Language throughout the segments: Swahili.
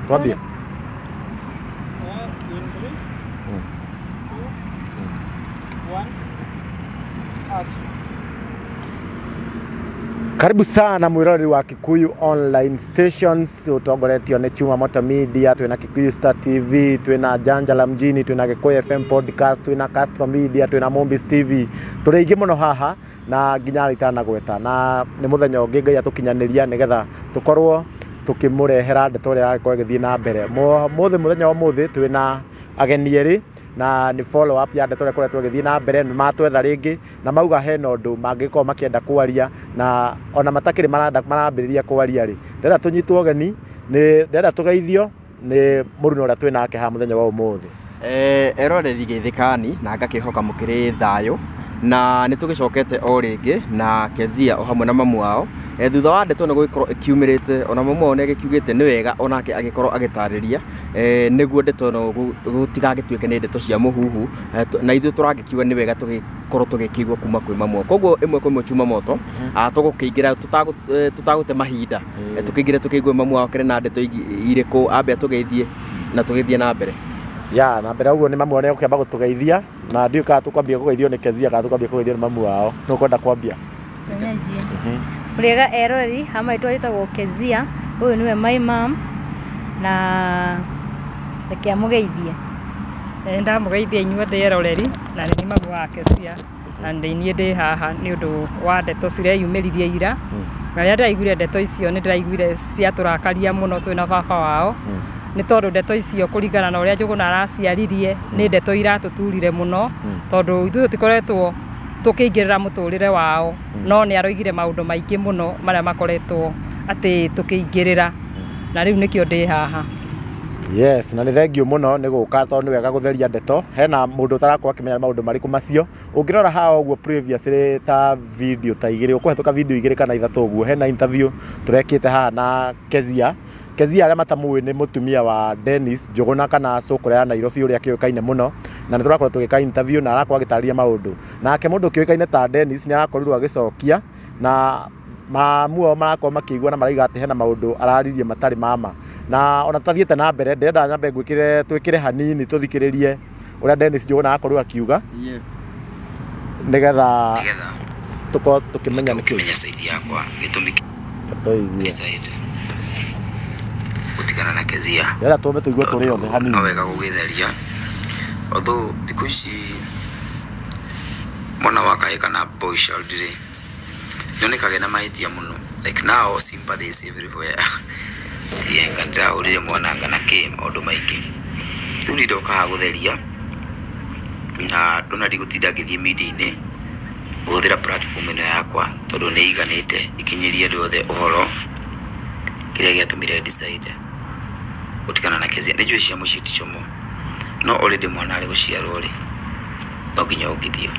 Twambie. Karibu sana mwirori wa Kikuyu online stations, utongoretio ni Chuma Moto Media, twina Kikuyu Star TV, twina Janja la Mjini, twina Gikuyu FM podcast, twina Castro Media, twina Mombis TV. Turiingi muno haha na nginya ritana gweta na ni muthenya ungi Ngai atukinyaniria nigetha tukorwo tukimurehera ndeto ria agikwo githii na mbere. Muthenya wa muthi twina ageni eri na ni follow up ya ndeto ria githii na mbere ni matwetha ringi na mauga hena undu mangiko makienda kwaria na ona matakiri marambiriria kwaria ri ndenda tunyitwo ageni ni ndenda tugeithio ni muruno ria twinake ha muthenya wa umuthi. Eroreri Githikani na ngakihoka mukiri thayo na nitugicokete o ringi na Kezia o hamwe na mamu wao thutha wa ndeto ni gugikorwo ikiumirite ona mamu wao negikiugite ni wega onake agikorwo agitariria niguo ndeto no gutigagituike ni ndeto cia muhuhu na ithu turagikiuga ni wega tugikorwo tugikigwa kuma kwi mamu. Koguo imwe kwa Chuma Moto tugukiingira tutagute mahinda tukiingire tukigwe mamu wao kire na ndeto iriku ambe tugeithie na tugithie na mbere. Ya na mbere uguo ni mamu wao ukiamba gutugeithia na ndio ka tukwambia kugeithio ni Kezia ka tukwambia kugeithio ni mamu wao no kwenda kwambia Murega erori hama itwitagwo Kezia uyu niwe my mom na reke mugeithie enda mugeithie inyuothe nderoreri na ni mamu wa Kezia na ndini ndi haha ni undu wa ndeto cireyumiririe ira na ria ndaiguire ndeto icio ni ndaiguire cia turakaria muno twina baba wao ni tondu ndeto icio kuringana na uria Njuguna araciaririe ni ndeto iratuturire muno tondu ithu tikoretwo tukiingirira muturire wao no ni aroigire maundu maingi muno maria makoretwo ati tukiingirira na riu nikio ndi haha. Yes, na ni thengio muno ni guka tondu ni wega gutheria ndeto hena mundu tarakwa akimenya maundu mariku macio ungirora haha uguo previously ta video ta igiri ukuhetuka video igiri kana ithatu uguo hena interview turekite haha na Kezia aria matamui ni mutumia wa Dennis Njuguna kana Sokora ya Nairobi uria kiukaine muno na ni turakorwo tugika interview na arakwa agitariria maundu nake mundu kiukaine ta Dennis ni arakorirwo agicokia na mamu wao marakorwo makigwa na maraiga ati hena maundu araririe matari mama na ona tathiete na mbere ndenda nyambe gwikire twikire hanini tuthikiririe uria Dennis Njuguna akorwo akiuga. Yes, nigetha tukimenya nikimenya saidi yakwa gitumi saidi utigana na Kezia yala tuombe tuigwe turi yothe hanini no wega gugitheria although dikuici mona wakae kana boy child ri nyonikage na mahitia muno like now sympathy is everywhere yenga njao ri mwana ngana ke maundu maingi tu ni ndoka gutheria na ndonari gutinda ngithie media-ini guthira platform ino yakwa tondu ni iganite ikinyiria ndu othe uhoro kiria giatumire decide utikana na Kezia nijue cia muciti chomo no already mwana ari guciarwo ri baginya ugithio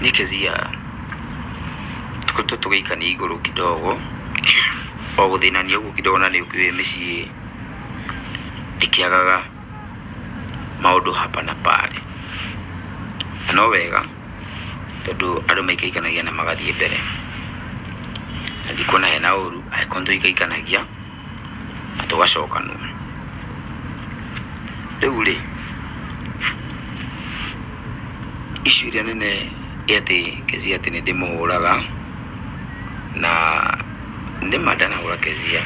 ni Kezia tugeikania iguru kidogo o guthinania uguo kidogo na ni ukiwe micii ikiagaga maundu hapa na pale no wega tondu andu maikaikanagia na magathie mbere ndikona hena uru aikonto ikaikanagia atugacokanu riu ri icio iria nene ati Kezia ati ni ndimuhuraga na ndi madana hura Kezia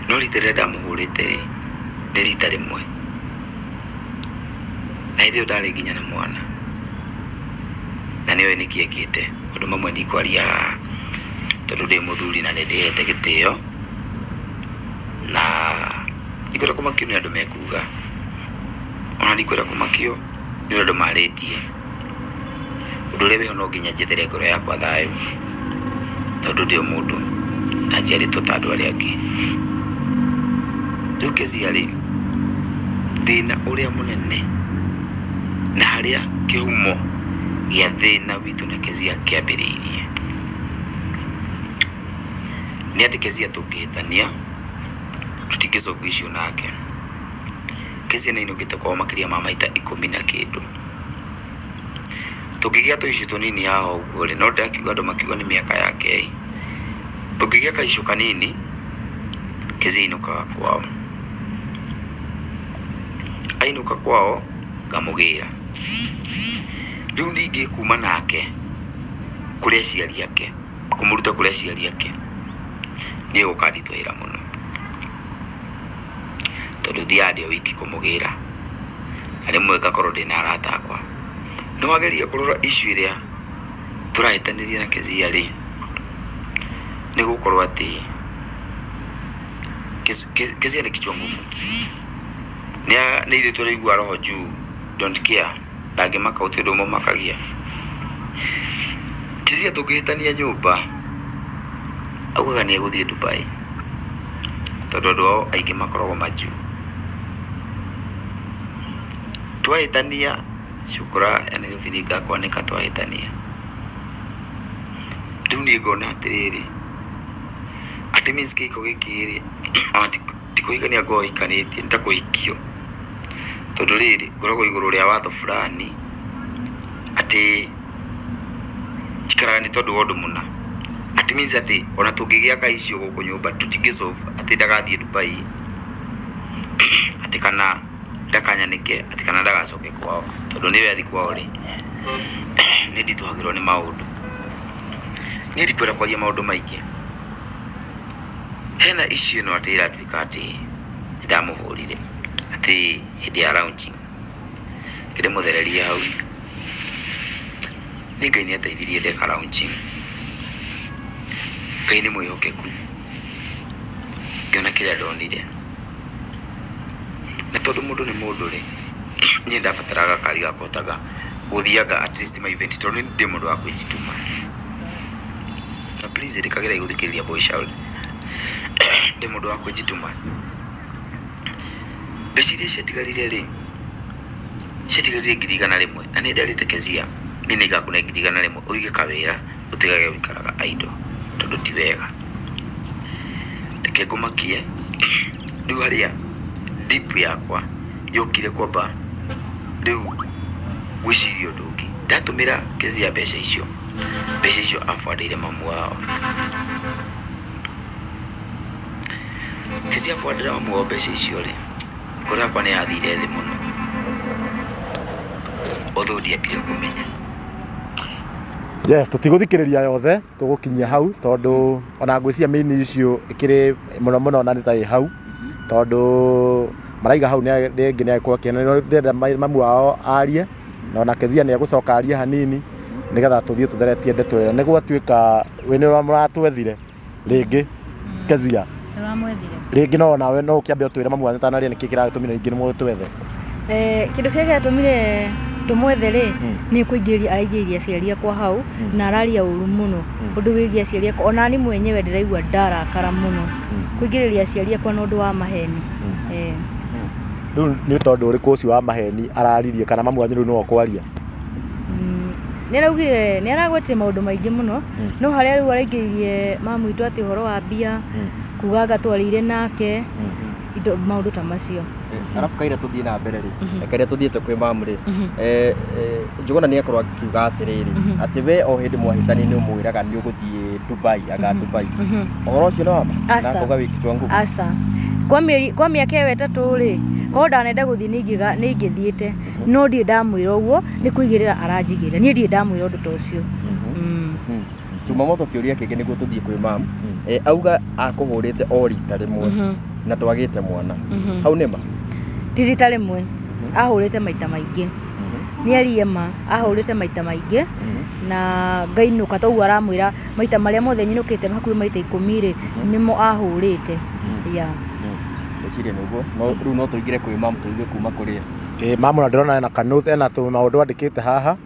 no ritere ndamuhurite ni rita rimwe na ithio ndari nginya na mwana na niwe nikiekite undu mamwe ndikwaria tondu ndi muthuri na ndihete gitio na ikwira kumakio ni andu mekuga ona ndikwira kumakio ni andu maritie undu ria wiho no nginya njithere ngoro yakwa thayo tondu ndi mundu na njiaritwo ta andu aria angi riu Kezia ri thina uria munene na haria kihumo gia thina witu na Kezia kiambiriirie ni ati Kezia tungihitania tutikicoka icio nake Kezia ni inugite kwa makiria ma maita 10 na kindu tukigia to icio tunini haho uguo ri no ndakiuga andu makiuga ni miaka yake tukigia ka icio kanini Kezia ainukaga kwao. Ainuka kwao ngamugira. Riu ningi kuma nake kuria aciari ake, kumuruta kuria aciari ake ni gukanditwira muno, tondu thiade wiki kumugira ari mweka korwo ndina arata akwa no ageria kurora issue iria turahitaniria na Kezia ri ni gukorwo ati Kezia ni kichwa ngumu, ni ile turaigua roho juu, don't care ndangimaka utindo mo makagia. Kezia tugihitania nyumba augaga ni eguthie Dubai tondu andu ao aingi makoragwo maju. Twahitania shukura ene gibindi ngakwanĩka twahitania. Riu ni ngona atiriri ati means kiko gikiri tikuigania ngo ikanitie nitakuhikio tondu riri ngoragwo iguru ria watho fulani ati chikaraga ni tondu wondu muna. Ati means ati ona tungigia ka icio guku nyumba tutingisolve ati ndagathie Dubai ati kana ndakanyanike ati kana ndagacoke kwao tondu niwe athi kwao ri ni nditwagirwo ni maundu ni ndikwira kwaria maundu maingi. Hena issue no ati iratwika ati ndamuhurire ati hindi ya launching kire muthereria hau ni Ngai ni ateithirie ndeka launching. Ngai ni mwihokeku ngiona kiria ndonire na tondu mundu ni mundu ri ni ndabataraga kari gakotaga guthiaga at least my event tondu ndi mundu wa kwijituma na please rikagira iguthikiria boy shout ndi mundu wa kwijituma. Beciria ciatigarire ri ciatigarire ngiri igana rimwe na ni ndarite Kezia ni ngakuna ngiri igana rimwe uige kawira utigage wikaraga aido tondu ti wega. Reke ngumakie riu haria deep yakwa yokire kwamba riu gwiciria undu ungi ndatumira Kezia mbeca icio afwandeire mamu wao. Kezia afwandira mamu wao mbeca icio ri ngoro yakwa ni yathire thi muno otho ndiambire kumenya. Yes, tutiguthikiriria yothe tugukinyia hau tondu ona ngwiciria main icio ikiri muno na nitai hau tondu maraiga hau ni ngi ni akwa kiana no ndenda mamu wao arie na ona Kezia ni agucoka arie hanini nigetha tuthie tutheretie ndeto iyo niguo twika we ni muratwethire ringi Kezia Turamwethire ringi no nawe no kiambe utwire mamu wanyu tanaria niki kiratumire ringi ni mutwethe kindu kia gatumire tumwethere ni kuingiria araigiria aciari akwa hau na araria uru muno undu wigia aciari akwa ona ni mwenyewe ndiraigua ndarakara muno kuingiriria aciari akwa no ndu wa maheni. Riu ni tondu uriku ucio wa maheni araririe kana mamu wanyu riu no kwaria ni araugire ni aragwetire maundu maingi muno no haria riu araingiririe mamu itu ati horo wa mbia kuga gatwarire nake indo maundu ta macio. Arafu kaira tuthie na mbere ri kaira tuthiete kwi mamu ri Njuguna ni akorwo akiuga atiriri ati we o hindi mwahitani ni umwiraga ni uguthie Dubai aga Dubai ohoro ucio no ama na kuga wiki chwangu asa kwa miaka ewe tatu ri ko ndanenda guthie ni ingithiete no ndie ndamwira uguo ni kuigirira aranjigire ni ndie ndamwira undu ta ucio. Chumamoto kiuria kingi niguo tuthie kwi mamu auga akuhurite o rita rimwe na twagite mwana hau nima ti rita rimwe ahurite maita maingi ni arie ma ahurite maita maingi na ngainuka toguo aramwira maita maria mothe nyinukite hakuhi maita 10 ri nimo ahurite ya eciria niguo no riu no tuigire kwi mamu tuige kuma kuria mamu na ndirona na kanuthe na tu maundu andikite haha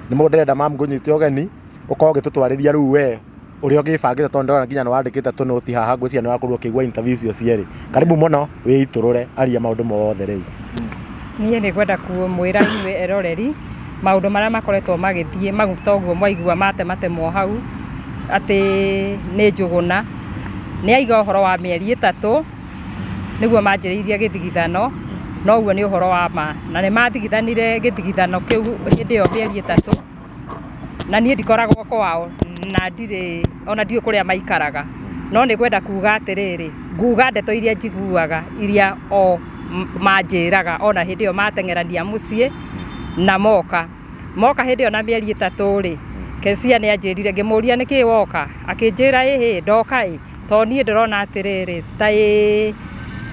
ni mundu ndirenda mamu ngunyite ogeni ukorwo gitutwariria riu we uria ngibangite tondu ndona nginya no wandikite tunoti haha ngwiciria ni wakorwo kigwa interview icio cieri karibu muno wiiturure aria maundu mothe riu. Niĩ nĩ ngwenda kumwĩra inyuĩ eroreri maũndũ marĩa makoretwo magĩthiĩ maguta ũguo mwaigua matematemo hau atĩ nĩ Njuguna nĩ aiga ũhoro wa mĩeri 3 nĩguo manjĩrĩirie gĩthigithano no ũguo nĩ ũhoro wa ma na nĩ mathigithanire gĩthigithano kĩu hĩndĩ ĩyo mĩeri 3 na niĩ ndikoragwo kwao na ndirĩ ona ndiũ kũrĩa maikaraga no nĩ kwenda kuga atĩrĩrĩ, nguga ndeto iria njiguaga iria o manjĩraga ona hĩndĩ ĩyo mateng'erania mũciĩ na moka hĩndĩ ĩyo na mĩeri 3 rĩ, Kesia nĩ anjĩrire, ngĩmũria nĩkĩ woka, akĩnjĩra ĩhĩ ndoka to niĩ ndĩrona atĩrĩrĩ ta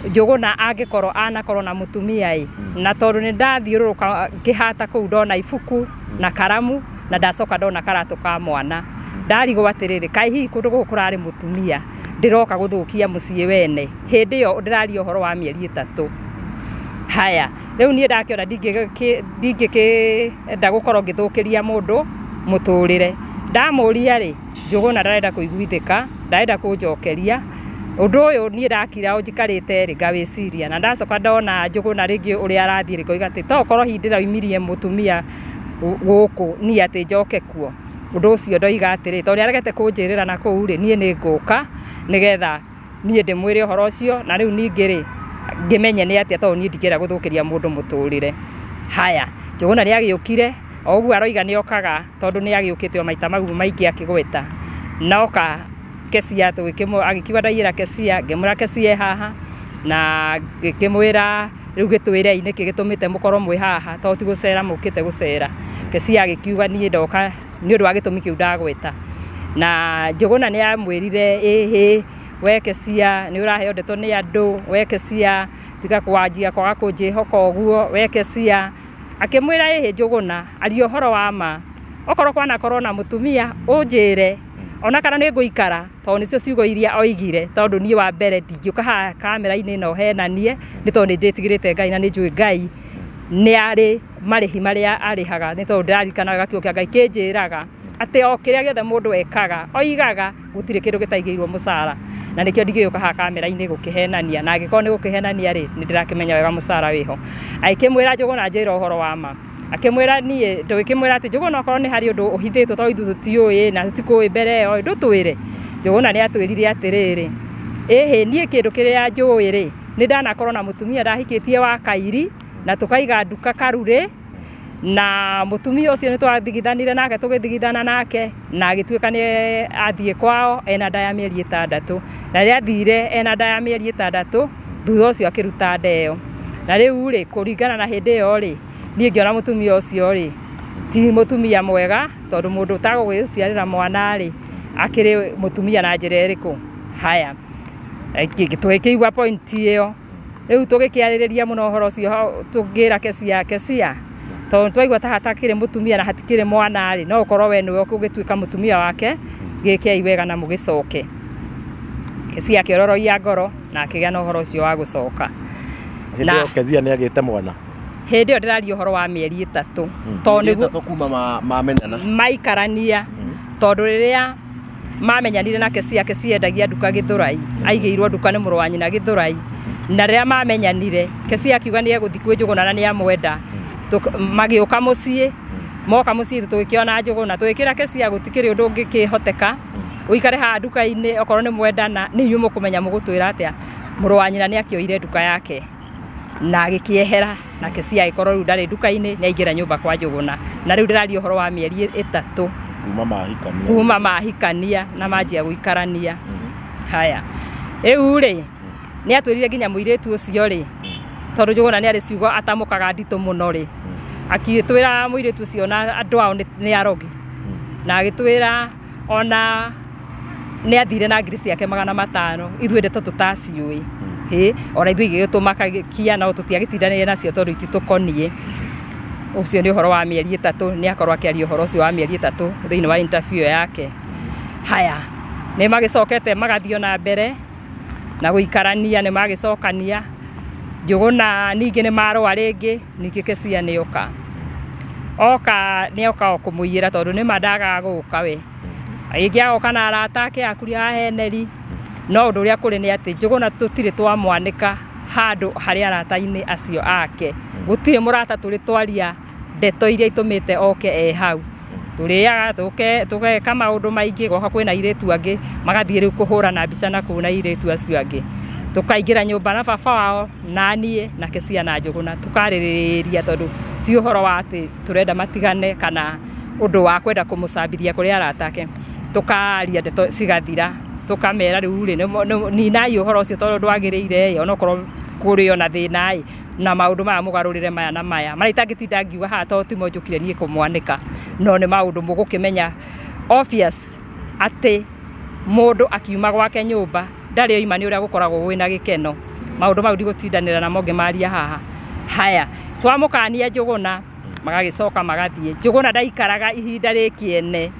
Njũgũna angĩkorwo anakorwo na mũtumia na tondũ nĩ ndathiũrũrũka ngĩhata kũu ndona ibuku na karamu na ndacoka ndona karatũ ka mwana, ndarigwo atĩrĩrĩ kaĩ hihi kũndũ gũkũ kũrarĩ mũtumia ndĩroka gũthũkia mũciĩ wene, hĩndĩ ĩyo ndĩraria ũhoro wa mĩeri 3. Haya, rĩu niĩ ndakĩona ndingĩkĩenda gũkorwo ngĩthũkĩria mũndũ mũtũrĩre. Ndamũria rĩ, Njũgũna ndarenda kũiguithĩka, ndarenda kũnjokeria. Ũndũ ũyũ niĩ ndakira njikarĩte rĩ ngawĩciria, na ndacoka ndona Njũgũna rĩngĩ ũrĩa arathiĩ rĩ ngoiga atĩ to okorwo hihi ndĩroimirie mũtumia gũkũ niĩ atĩ njoke kuo. Ũndũ ũcio ndoiga atĩrĩ, tondũ nĩaregete kũnjĩrĩra na kũu rĩ, niĩ nĩ ngũka nĩgetha niĩ ndĩmwĩre ũhoro ũcio, na rĩu ningĩ rĩ ngĩmenye nĩ atĩa tondũ niĩ ndingĩenda gũthũkĩria mũndũ mũtũrĩre. Haya, Njũgũna nĩ agĩũkire o ũguo aroiga nĩ okaga tondũ nĩ agĩũkĩte o maita mau maingĩ akĩgweta. Noka Kesia agĩkiuga ndaiyĩra Kesia, ngĩmwĩra Kesia haha na ngĩkĩmwĩra rĩu gĩtwĩre nĩkĩ gĩtũmĩte mũkorwo mwĩ haha tondũ ti gũcera mũkĩte gũcera. Kesia agĩkiuga niĩ ndoka nĩ ũndũ wa gĩtũmi kĩu ndagweta. Na Njũgũna nĩ amwĩrire ĩhĩ we Kesia nĩ ũraheo ndeto nĩ andũ, we Kesia tiga kwanjia kwaga kũnjĩhoka ũguo, we Kesia akĩmwĩra ĩhĩ Njũgũna aria ũhoro wa ma, okorwo kwanakorwo na mũtumia ũnjĩre ona kana nĩ ngũikara tondũ nĩcio ciugo iria oigire, tondũ niĩ wa mbere ndingĩũka haha kamera-inĩ ĩno henanie nĩ tondũ nĩ ndĩtigĩrĩte Ngai na nĩ njũĩ Ngai nĩ arĩ marĩhi marĩa arĩhaga, nĩ tondũ ndĩraririkanaga kiugo kĩa Ngai kĩnjĩraga atĩ o kĩrĩa gĩothe mũndũ ekaga oigaga gũtirĩ kĩndũ gĩtaigĩirwo mũcara, na nĩkĩo ndigĩũka haha kamera-inĩ gũkĩhenania, na angĩkorwo nĩ gũkĩhenania rĩ nĩ ndĩrakĩmenya wega mũcara wĩho. Akĩmwĩra Njũgũna njĩra ũhoro wa ma, akĩmwĩra niĩ ndũgĩkĩmwĩra atĩ Njũgũna okorwo nĩ harĩ ũndũ ũhithĩtwo tondũ ithuĩ tũtiũĩ na tũtikũĩ mbere ĩyo ndũtwĩre. Njũgũna nĩ atwĩrire atĩrĩrĩ, ĩhĩ niĩ kĩndũ kĩrĩa njũĩ rĩ, nĩ ndanakorwo na mũtumia ndahikĩtie wa Kairi na tũkaiga nduka Karurĩ, na mũtumia ũcio nĩ twathigithanire nake tũgĩthigithana nake na agĩtuĩka nĩ athiĩ kwao ena nda ya mĩeri 6, na rĩrĩa athire ena nda ya mĩeri 6 thutha ũcio akĩruta nda ĩyo. Na rĩu rĩ kũringana na hĩndĩ ĩyo rĩ niĩ ngĩona mũtumia ũcio rĩ ti mũtumia mwega, tondũ mũndũ ũtagũgĩciarĩra mwana rĩ akĩrĩ mũtumia na njĩra ĩrĩkũ. Haya, tũgĩkĩigua point ĩyo, rĩu tũgĩkĩarĩrĩria mũno ũhoro ũcio tũngĩra Kesia tondũ twaigua ta hatakĩrĩ mũtumia na hatikĩrĩ mwana rĩ no ũkorwo we nĩwe ũgĩtuĩka mũtumia wake, gĩkĩai wega na mũgĩcoke. Kesia akĩororoia ngoro na akĩgĩa na ũhoro ũcio wa gũcoka. Hĩndĩ ĩyo Kesia nĩ agĩte mwana, hĩndĩ ĩyo ndĩraria ũhoro wa mĩeri 3 tondũ nĩguo kuma mamenyana maikarania, tondũ rĩrĩa mamenyanire na Kesia endagia nduka Gĩthũrai, aigĩirwo nduka nĩ mũrũ wa nyina Gĩthũrai, na rĩrĩa mamenyanire Kesia akiuga nĩ egũthiĩ kwĩ Njũgũna na nĩ amwenda, magĩũka mũciĩ, moka mũciĩ tũgĩkĩona Njũgũna, tũgĩkĩra Kesia gũtikĩrĩ ũndũ ũngĩkĩhoteka, ũikare haha nduka-inĩ okorwo nĩ mwendana nĩ inyuĩ mũkũmenya mũgũtwĩra atĩa. Mũrũ wa nyina nĩ akĩoire nduka yake na agĩkĩehera, na Kesia agĩkorwo rĩu ndarĩ nduka-inĩ, nĩ aingĩra nyũmba kwa Njũgũna, na rĩu ndĩraria ũhoro wa mĩeri 3 kuma mahikania na manjia gũikarania. Haya, rĩu rĩ nĩ atwĩrire nginya mũirĩtu ũcio rĩ, tondũ Njũgũna nĩ arĩ ciugo atamũkaga nditũ mũno rĩ, akĩtwĩra mũirĩtu ũcio na andũ ao nĩ arogi, na agĩtwĩra ona nĩ athire na ngiri ciake 500 ithuĩ ndeto tũtaciũĩ, ona ithuĩ igĩgĩtũmakagia no tũtiagĩtindanĩire nacio tondũ ititũkoniĩ. Ũcio nĩ ũhoro wa mĩeri 3, nĩ akorwo akĩaria ũhoro ũcio wa mĩeri 3 thĩinĩ wa interview yake. Haya, nĩ magĩcokete magathiĩ na mbere na gũikarania, nĩ magĩcokania. Njũgũna ningĩ nĩ marũa rĩngĩ, ningĩ Kesia nĩ oka nĩ oka kũmũiyĩra tondũ nĩ mandagaga gũka we, rĩngĩ agoka na arata ake akuria heneri, no ũndũ ũrĩa kũrĩ nĩ atĩ Njũgũna tũtirĩ twamwanĩka handũ harĩ arata-inĩ acio ake, gũtirĩ mũrata tũrĩ twaria ndeto iria itũmĩte oke hau. Tũrĩaga tũgeka maũndũ maingĩ, goka kwĩna airĩtu angĩ magathiĩ rĩu kũhũrana mbica na kũu na airĩtu acio angĩ, tũkaingĩra nyũmba na baba wao na niĩ na Kesia na Njũgũna tũkarĩrĩria, tondũ ti ũhoro wa atĩ tũrenda matigane kana ũndũ wa kwenda kũmũcambithia kũrĩ arata ake. Tũkaria ndeto cigathira, tukamera riu ri ni nai uhoro ucio tondu ndwagirire onokorwo kuri ona thina na maundu maya mugarurire maya na maya mara itangitinda ngiuga haha to timo njukire nie kumwanika no ni maundu mugukimenya obvious ati mundu akiuma gwake nyumba ndari oima ni uria gukoragwo wina gikeno maundu mau ndigutindanira na monge maria haha haya twamukania Njuguna magagicoka magathie Njuguna ndaikaraga ihinda rikiene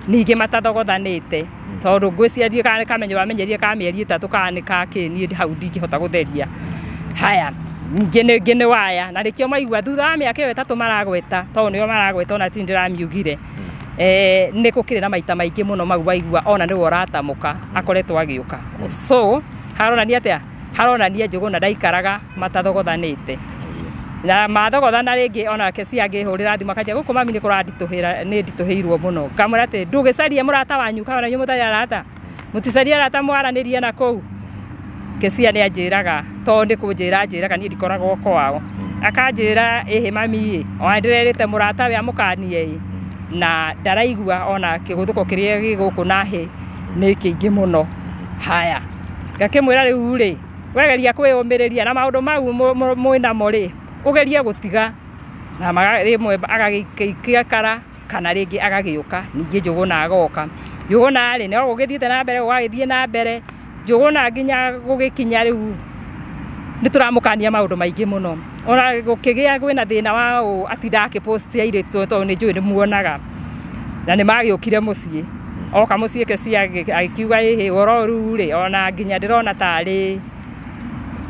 ningi matathogothanite tondu ngwiciarie kana kamenyo wamenyerie ka mieri 3 kana ka kini hau ndingihota gutheria haya ningi ni waya na rikio maigua thutha wa miaka 3 maragweta tondu nio maragweta ona tindiramiugire ni gukire na maita maingi muno mau waigua ona ni woratamuka akoretwo agiuka so haronania atia haronania Njuguna ndaikaraga matathogothanite na mathogothana ringi ona Kesia ngihurira thima kaja guku mami ni kurandituhira ni ndituhirwo muno kamura ati ndugicarie murata wanyu kana nyu mutari arata muticarie arata mwaranirie na kou Kesia ni anjiraga to ndi kunjiraga ni ndikoragwo kwao akanjira ehe mami ona ndirerite murata we amukanie na ndaraigua ona kiguthuko kiria giguku nahe ni kiingi muno haya ngakimwira riu ri wegeria kwiyumiriria na maundu mau mwina mori ugeria gutiga na rimwe agagiikara kana ringi agagiuka ningi Njuguna agoka Njuguna ri no gugithiete na mbere gwagithie na mbere Njuguna nginya gugikinya riu nituramukania maundu maingi muno ona gukigia gwina thina wa atinda akipost ya iritu to ni njui ni muonaga na ni magiukire mucii oka mucii Kesia akiuga ehe woro riu ri ona nginya ndirona tari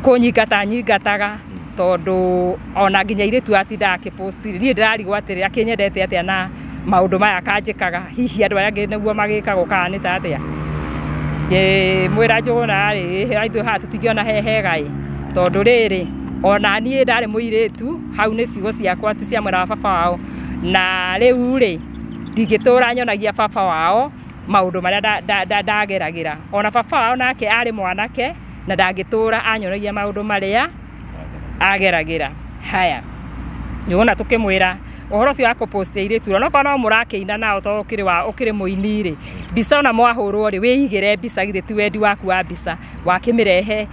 kunyingataga tondu ona nginya iritu atinda akipost ni ndirarigwo atiri akinyendete atia na maundu maya kanjikaga hihi andu aya ngi niguo magikagwo kana ni tatia mwira Njuguna ri aitu ha tutingiona hehegai tondu riri ona nie ndari muiritu hau ni ciugo ciakwa ti cia mwira wa baba wao na riu ri ndigitura nyonagia baba wao maundu maria ndageragira ona baba wao nake ari mwanake na ndagitura anyonagia maundu maria ageragira haya Njuguna tukimwira uhoro cio wa kupost iritu no kono murakiina nao to ukiri muini ri mbica ona mwahurwo ri wihigire mbica githiti wendi waku wa mbica wakimirehe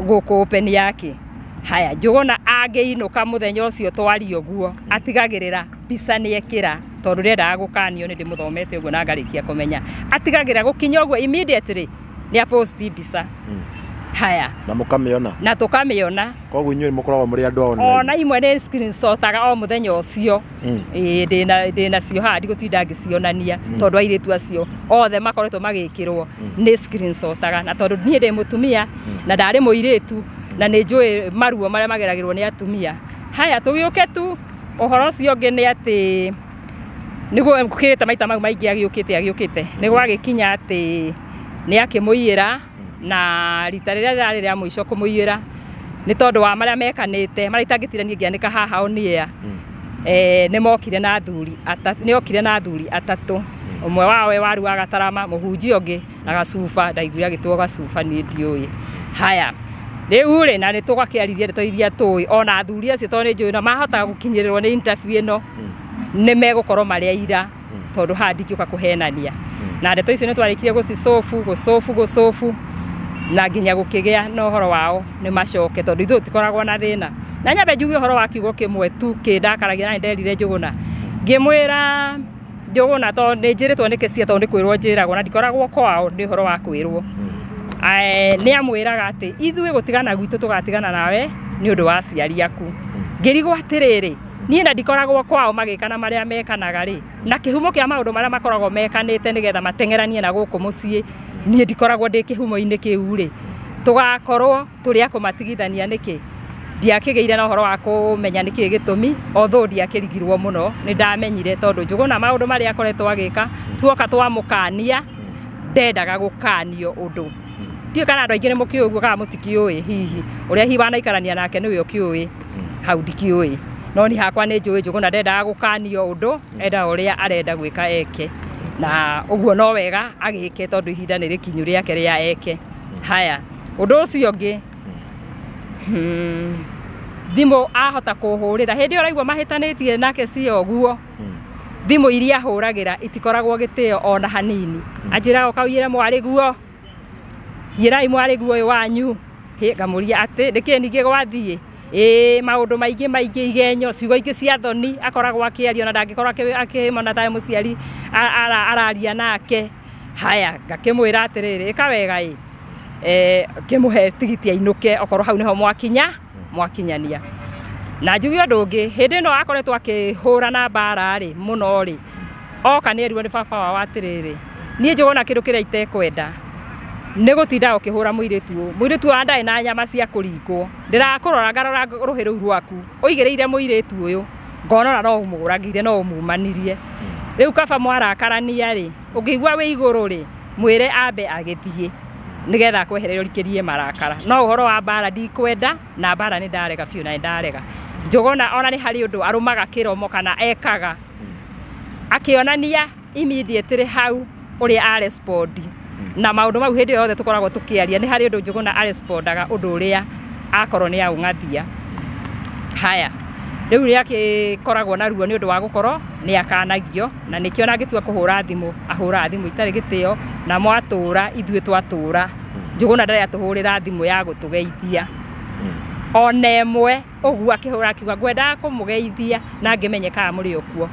guku open yake haya Njuguna angiinuka muthenya ucio twario guo atigagirira mbica ni ekira tondu renda gukanio ni ndimuthomete uguo na ngarikia kumenya atigagirira gukinya uguo immediately ni post mbica haya na mukamiona na tukamiona koguo inyuĩ mukoragwo muri andu online ona imwe ni screenshotaga o muthenya ucio ndina cio ha ndigutinda ngicionania tondu airitu acio othe makoretwo magikirwo ni screenshotaga na tondu nie ndi mutumia na ndari muiritu na ni njui maruo maria mageragirwo ni atumia haya tugiuke tu uhoro ucio ngi ni ati niguo ngukite maita mau maingi agiukite niguo agikinya ati ni akimuira na rita riria rari ria muico kumuira ni tondu wa maria mekanite maria itangitirania ngianika haha onia ni mokire na athuri atatu umwe wao waru wa Gatarama muhunji ongi na Gacuba ndaiguire agitwo Gacuba ni ndiui haya riu ri na ni tugakiaririe ndeto iria tui ona athuri acio to ni njui na mahota gukinyirirwo ni interview ino ni megukorwo maria ira tondu ha ndingiuka kuhenania na ndeto icio ni twarikirie gucofu na nginya gukigia no horo wao ni macoke tondu ithu tikoragwo na thina na nyambe njuge horo wa kiugo kimwe tu kindakaragia na nderire Njuguna ngimwira Njuguna to ni njiritwo ni Kesia tondu ni kwirwo njiragwo na ndikoragwo kwao ni horo wa kwirwo ni amwiraga ati ithuĩ gutigana gwitu tugatigana nawe ni undu wa ciari aku ngirigwo atiriri nie na ndikoragwo kwao magikana maria mekanaga ri na kihumo kia maundu maria makoragwo mekanite nigetha matengeranie na guku mucii nie ndikoragwo ndi kihumo-ini kiu ri tugakorwo turi akumatigithania niki ndiakigeire na uhoro wa kumenya niki gitumi otho ndiakirigirwo muno ni ndamenyire tondu Njuguna maundu maria akoretwo agika tuoka twamukania ndendaga gukanio undu ti kana andu aingi ni mukiuguo kana mutikiui hihi uria hibana ikarania nake niwe ukiui hau ndikiui no ni hakwa ni njui Njuguna ndendaga gukanio undu enda uria arenda gwika eke na uguo no wega agike tondu ihinda ni rikinyu riake ria eke haya undu ucio ngi thimu ahota kuhurira hindi uraigua mahitanitie nake cio guo thimu iria huragira itikoragwo gitio ona hanini anjira ukauyire mwari guo hirai mwari guo wanyu ngamuria ati ndike ninge gwathie maundu maingi igenyo ciugo ingi cia thoni akoragwo akiaria na ndangikorwo akimona tae muciari araria nake haya ngakimwira atiriri ikawega kimuhe tigiti ainuke okorwo hau niho mwakinyania na njugi undu ungi hindi no akoretwo akihura na mbara ri muno ri oka ni erirwo ni baba wa atiriri nie njuguna kindu kiria itekwenda ni gutinda ukihura muiritu wa ndai na nyama cia kuringwo ndirakurora ngarora ruhiru rwaku uigireire muiritu uyu ngonora no umuragire no umumanirie riu kaba mwarakarania ri ungigwa wi iguru ri mwire ambe agithie nigetha kwehererio rikirie marakara no uhoro wa mbara ndikwenda na mbara ni ndarega fiu na ndarega njuguna ona ni hari undu arumaga kiromo kana ekaga akionania immediately hau uri arespond na maundu mau hindi yothe tukoragwo tukiaria ni hari undu njuguna arespondaga undu uria akorwo ni aungathia haya riu ria kikoragwo na ruo ni undu wa gukorwo ni akanagio na nikio na gitua kuhura thimu ahura thimu itari gitio na mwatura ithue twatura njuguna ndari atuhurira thimu ya gutugeithia onemwe ogua akihura kiwa gwenda kumugeithia na ngimenyeka muri okuo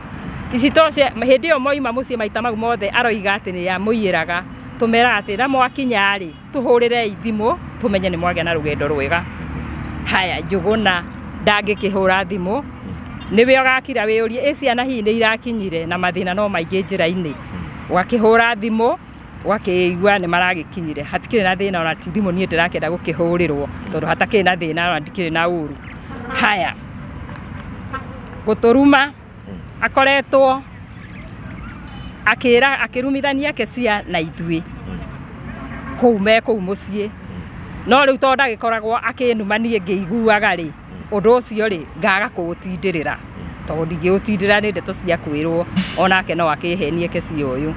icitoshe hindi yo moima mucie maita mau mothe aroiga ati ni ya muiyiraga tumera ati na mwakinyari tuhurire ithimu tumenye ni mwagya na rugendo rwega haya njuguna ndangikihura thimu niwe ogakira wiurie ciana hi ni irakinyire na mathina no maingi njira-ini wakihura thimu wakiigua ni maragikinyire hatikire na thina ona ti thimu nie ndirakenda gukihurirwo tondu hatakire na thina ona ndikire na uru haya guturuma akoretwo akirumithania kecia na ithui kou mucie no riu tonda gikoragwo akinumanie ngiiguaga ri undu ucio ri ngaga kuutindirira tondu ngiutindira ni ndeto cia kwirwo onake no akihenie kecia uyu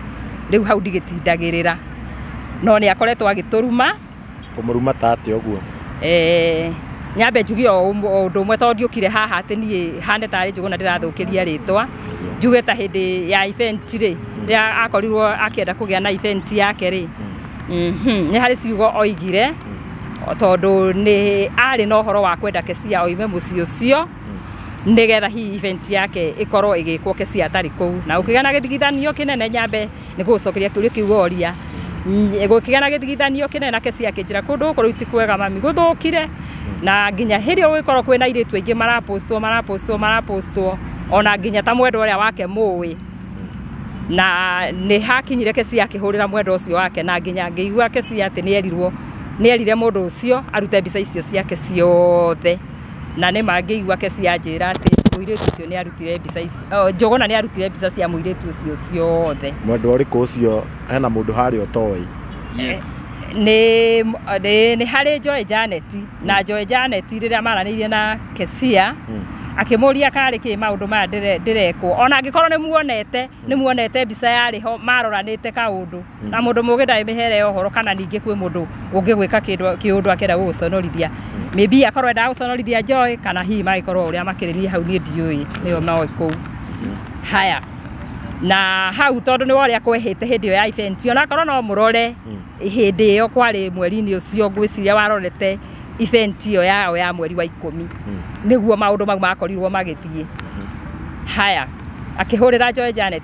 riu hau ndigitindagirira no ni akoretwo agituruma kumuruma tate oguo nyambe njugi o undu mwe tondu ukire haha ati ni hande tari njuguna ndirathukiria ritwa njuge ta hindi ya event ri ya akorirwo akienda kugia na event yake ri ni hari ciugo oigire tondu ni ari no horo wa kwenda kecia oime mucio cio nigetha hi event yake ikorwo igikwo kecia tari kou na ukigana githigithanio kinene nyambe ni gucokeria kiuria kiugoria gukigana githigithanio kinene kecia kinjira kundu ukorwo itikwega mami guthukire na nginya hindi ugikorwo kwina iritu aingi marapostwo ona nginya ta mwendo uria wake muwi na ni hakinyire kecia akihurira mwendo ucio wake na nginya ngiigua kecia ati ni erire mundu ucio arute mbica icio ciake ciothe na ni mangiigua kecia njira ati muiritu ucio ni arutire mbica icio njuguna ni arutire mbica cia muiritu ucio ciothe mwendo uriku ucio hena mundu hari otoi ni hari Joy Janet na Joy Janet riria maranirie na kecia akimuria kari ki maundu ma ndirekwo ona angikorwo ni muonete mbica yari ho maroranite kaundu na mundu mugi ndai mihere ohoro kana ningi kwi mundu ungigwika kiundu akenda guconorithia maybe akorwo enda guconorithia Joy kana hi magikorwo uria makiririe hau ni ndiui niyo no iku haya na hau tondu ni woria kwehete hindi ya event ona korwo no murore hindi yo kwari mweri-ini ucio ngwiciria warorete event yo yao ya mweri wa 10 niguo maundu mau makorirwo magithie haya akihurira Joy Janet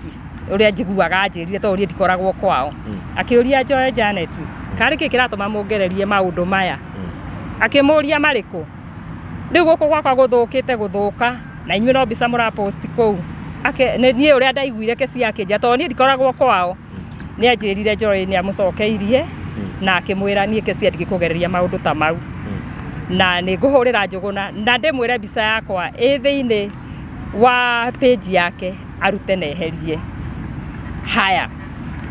uria njiguaga anjirire to uria ndikoragwo kwao akiuria Joy Janet kari kikiratuma mugererie maundu maya akimuria mariku riu guku gwakwa guthukite guthuka na inyuĩ no mbica mũrapost kou niĩ ũrĩa ndaiguire kecia akĩnja tondũ niĩ ndikoragwo kwao nĩ anjĩrire Joy nĩ amũcokeirie na akĩmwĩra niĩ kecia ndigĩkũgereria maũndũ ta mau na nĩ ngũhũrĩra Njũgũna na ndĩmwĩre mbica yakwa ĩ thĩinĩ wa page yake arute na eherie haya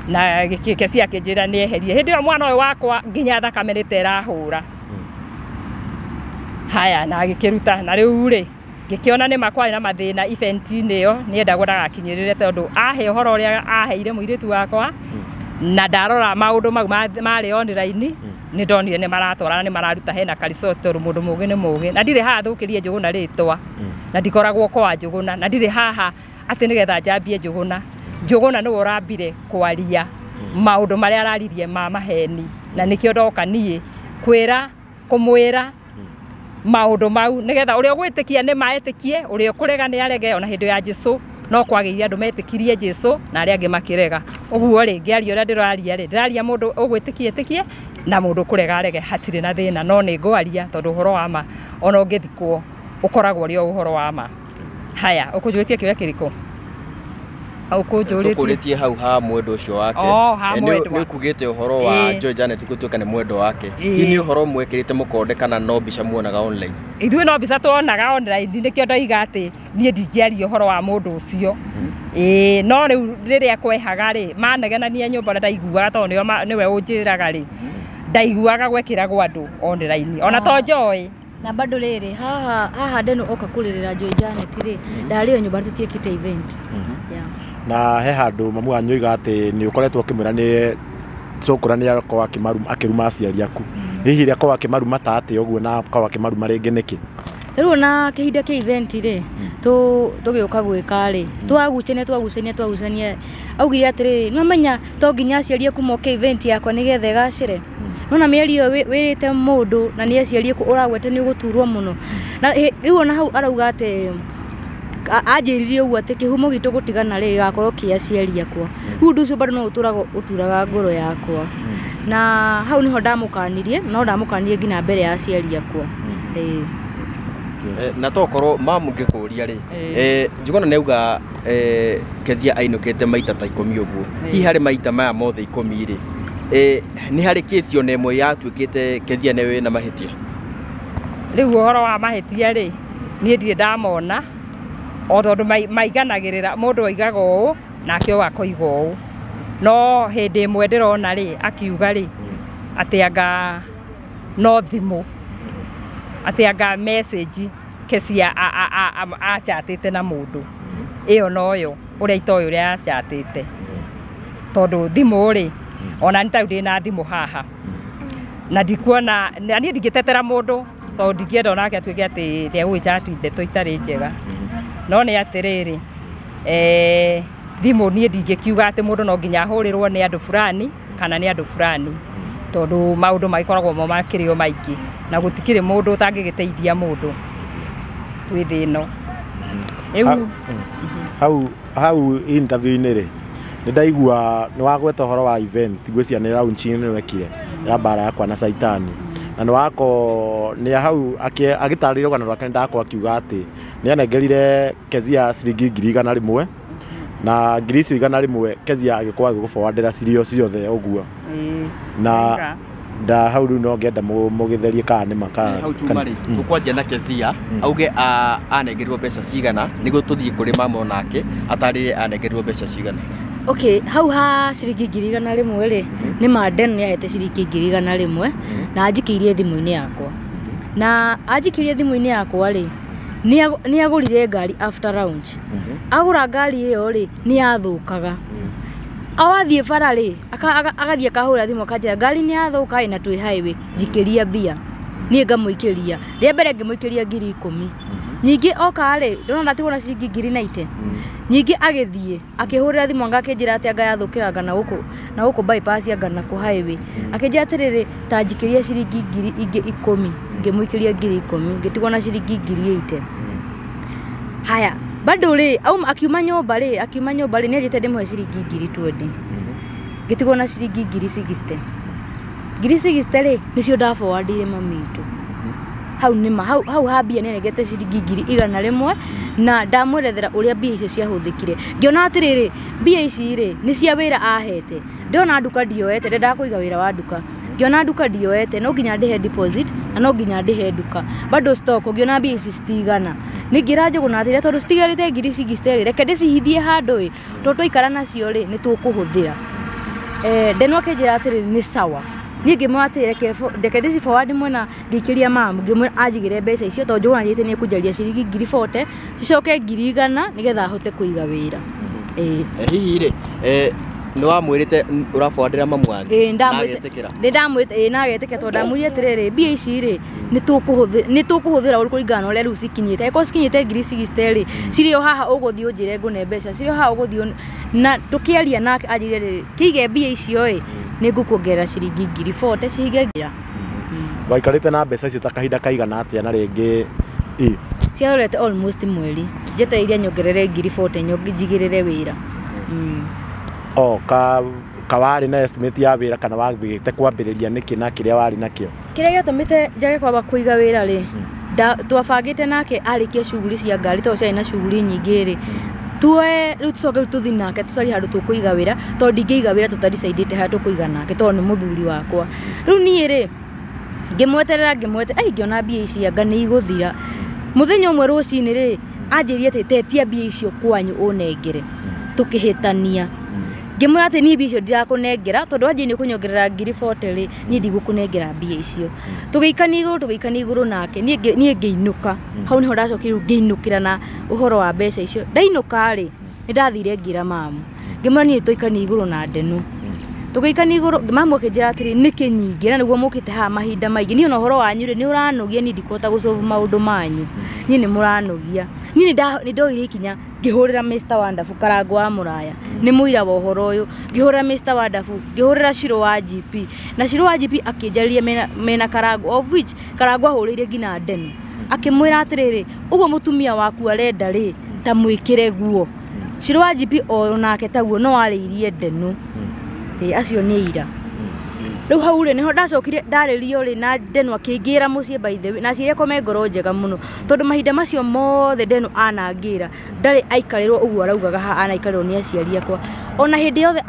na kecia akĩnjĩra nĩ eherie hĩndĩ ĩyo mwana ũyũ wakwa nginya thakame nĩ ta ĩrahũra haya na agĩkĩruta na rĩu rĩ ngikiona ni makwari na mathina event-inĩ yo ni endagwo ndagakinyirire tondu ahe uhoro uria aheire muiritu wakwa na ndarora maundu mau mari online ni ndonire ni maratwarana ni mararuta hena karisoto mundu mugi ni mugi na ndire haha thukirie Njũgũna ritwa na ndikoragwo kwa Njũgũna na ndire haha ati nigetha njambie Njũgũna ni urambire kwaria maundu maria araririe ma maheni na nikio ndoka nie kwira kumwira maundu mau nigetha uria gwitikia ni maetikie uria kurega ni arege ona hindu ya Jesu no kwagiria andu metikirie Jesu na aria angi makirega uguo ri ngiaria uria ndiraria ri ndiraria mundu ugwitikie tikie na mundu kurega arege hatire na thina no ni ngwaria tondu uhoro wa ma ona ungithikwo ukoragwo ri uhoro wa ma haya ukujuritie kiria kiriko ukuritie hau ha mwendo ucio wake ni kugite uhoro wa Joy Janet gutuika ni mwendo wake hi ni uhoro mwekirite mukonde kana no bica muonaga online ithuĩ no bica tuonaga online nikio ndoiga ati nie ndingiaria uhoro wa mundu ucio no riu riria kwehaga ri manegenania nyumba ndaiguaga tondu niwe unjiraga ri ndaiguaga gwekiragwo andu online ona to Joy na bado riri haha ndeno oka kuririra Joy Janet ri ndario nyumba tutiekite event na he handu mamu wanyu iga ati ni ukoretwo kimwira ni cukura ni yakwa akiruma aciari aku hihi ria kwa kimaruma tate uguo na kwa kimaruma ringi niki riu na kihinda ki event ri tugiuka gwika ri twagucania augire atiri no menya to nginya aciari aku moke event yakwa nigetha igacire nona mieri yo wirite mundu na ni aciari aku uragwete ni guturwo muno na riu ona hau arauga ati ajiririe uguo ati kihumo gitu gutigana ri gakorwo kiaciari akwa undu ucio bado no uturaga ngoro yakwa na hau niho ndamukanirie no ndamukanirie nginya mbere ya aciari akwa na tokorwo mamu ngikuria ri njugona neuga Kezia ainukite maita ta 10 uguo hi hari maita maya mothe 10 ri ni hari kesi ona imwe yatuikite Kezia newe na mahitia riu uhoro wa mahitia ri nie ndire ndamona o tondu maiganagirira mundu aigaga uu nake wakoiga uu no hindi imwe ndirona ri akiuga ri ati anga no thimu ati anga message Kezia achatite na mundu iyo noyo uria itoyo uria achatite tondu thimu ri ona nitau ndina thimu haha na ndikuona na nie ndingitetera mundu tondu ndingienda onake atuike ati niegwichat ndeto itari njega no ni atiriri thimu nie ndingikiuga ati mundu no nginya ahurirwo ni andu fulani kana ni andu fulani tondu maundu magikoragwo mo makirio maingi na gutikire mundu utangigiteithia mundu twi thino hau interview ni ri ni ndaigua ni wagweta horo wa event gwĩcia ni launch ni wekire ya bara yakwa na Saitani na ni wako ni hau agitarire rugano rwake ndakwa akiuga ati ni anengerire Kezia ciringi 100,000 na ngiricio 100,000 Kezia agikwa agiguforwardira cirio ciothe uguo na nda hau ru no ngenda mugitherie kana ni maka hau chumari tukwanja na Kezia auge anengerirwo mbeca cigana nigo tuthie kuri mama nake atarire anengerirwo mbeca cigana okay hau ha ciringi 100,000 ri ni Maden ni ahete ciringi 100,000 na ajikirie thimu-ini yakwa na ajikirie thimu-ini yakwa ri ni agurire ngari after launch agura ngari iyo ri ni athukaga awathie bara ri agathie kahura thimu akajira ngari ni athuka ina twi highway jikiria bia ni ngamuikiria ria mbere ngimuikiria 10,000 nyingi oka ri ndona tigona ciringi 90 nyingi agithie akihurira thimu anga akinjira ati anga yathukiranga na guku bypass anga na ku highway akinjira atiriri ta njikiria ciringi 10,000 ngimuikiria 10,000 ngitigona ciringi 8,000 haya bado ri akiuma nyumba ri ni ajite ndimwe ciringi 20,000 ngitigona ciringi 60,000 ri nicio ndaforwardire mamitu hau nima hau habia ni negete ciringi 100,000 na ndamwerethera uria bia icio ciahuthikire ngiona atiriri bia ici ri ni cia wira ahete ndiona nduka ndioete ndenda kuiga wira wa nduka ngiona nduka ndioete no nginya ndihe deposit na no nginya ndihe nduka bado stock ngiona bia ici citigana ningiraje kunatira tondu citigarite 60,000 reke ndicihithie handu ri tondu ikara nacio ri ni tukuhuthira ndeno akinjira atiri ni sawa ni ngimwatire ndeke ndici forward mwena ngikiria mamu ngimwe ajigire mbeca icio tondu njuguna njite ni kujaria ciringi 40,000 cicoke 100,000 nigetha ahote kuiga wira hihi ri ni wamwirite uraforwardira mamu wangu ndamwite na agetikira tondu ndamurie atiriri bia ici ri ni tukuhuthira uri kuringana uria riu cikinyite eko cikinyite 60,000 ri cirio haha uguthii unjire ngune mbeca cirio haha uguthii na tukiaria nake ajire ri kige bia icio ri nĩngũkuongerera ciringi 40 cihinge waikarĩte na mbeca icio ta kahinda kaigana atĩa na rĩngĩ ciarorete almost mweri njetereirie nyongerere 40 njigĩrĩre wĩra kawarĩ na estimate ya wĩra kana wambĩte kwambĩrĩria nĩkĩ na kĩrĩa warĩ nakĩo kĩrĩa gĩatũmĩte njage kwamba kũiga wĩra rĩ twabangĩte nake arĩkia shughuli cia ngari tondũ ciarĩ na shughuli nyingĩ rĩ tuoe rĩu tũcoke tũthiĩ nake tũcarie handũ tũkũiga wĩra tondũ ndingĩiga wĩra tũtadicaidĩte harĩa tũkũiga nake tondũ nĩ mũthuri wakwa rĩu niĩ rĩ ngĩmweterera ngĩona mbia ici anga nĩ igũthira mũthenya ũmwe rũcinĩ rĩ anjĩrire atĩ tetia mbia icio kwanyu ũnengere tũkĩhĩtania ngĩmwĩra atĩ niĩ mbia icio ndirakũnengera tondũ wanjĩ nĩ ũkũnyongerera 40 rĩ niĩ ndigũkũnengera mbia icio tũgĩikania igũrũ nake niĩ ngĩinũka hau nĩho ndacokire ngĩinũkĩra na ũhoro wa mbeca icio ndainũka rĩ nĩndathire ngĩra mamu ngĩmwĩra niĩ tũikanie igũrũ na ndenu tũgĩikania igũrũ mamu akĩnjĩra atĩrĩ nĩkĩ nyingĩ na nĩguo mũkĩte haha mahinda maingĩ niĩ ona ũhoro wanyu rĩ nĩ ũranogia niĩ ndikũhota gũsolve maũndũ manyu niĩ nĩ mũranogia niĩ nĩndoire ikinya ngĩhũrĩra Mr. Wonderful Karangũ wa Mũraya nĩ mũira wa ũhoro ũyũ ngĩhũrĩra Mr. Wonderful ngĩhũrĩra Shiro wa GP na Shiro wa GP akĩnjarĩria mena Karangũ of which Karangũ ahũrĩire nginya ndenu akĩmwĩra atĩrĩrĩ ũguo mũtumia waku arenda rĩ ta mwĩkĩre guo Shiro wa GP onake taguo no arĩirie ndenu acio nĩ ira rĩu hau rĩ nĩho ndacokire ndarĩrio rĩ na ndenu akĩingĩra mũciĩ by the way na ciĩrĩa kome ngoro njega mũno tondũ mahinda macio mothe ndenu anangĩra ndarĩ aikarĩrwo ũguo araugaga haha anaikarĩrwo nĩ aciari akwa ona hĩndĩ yothe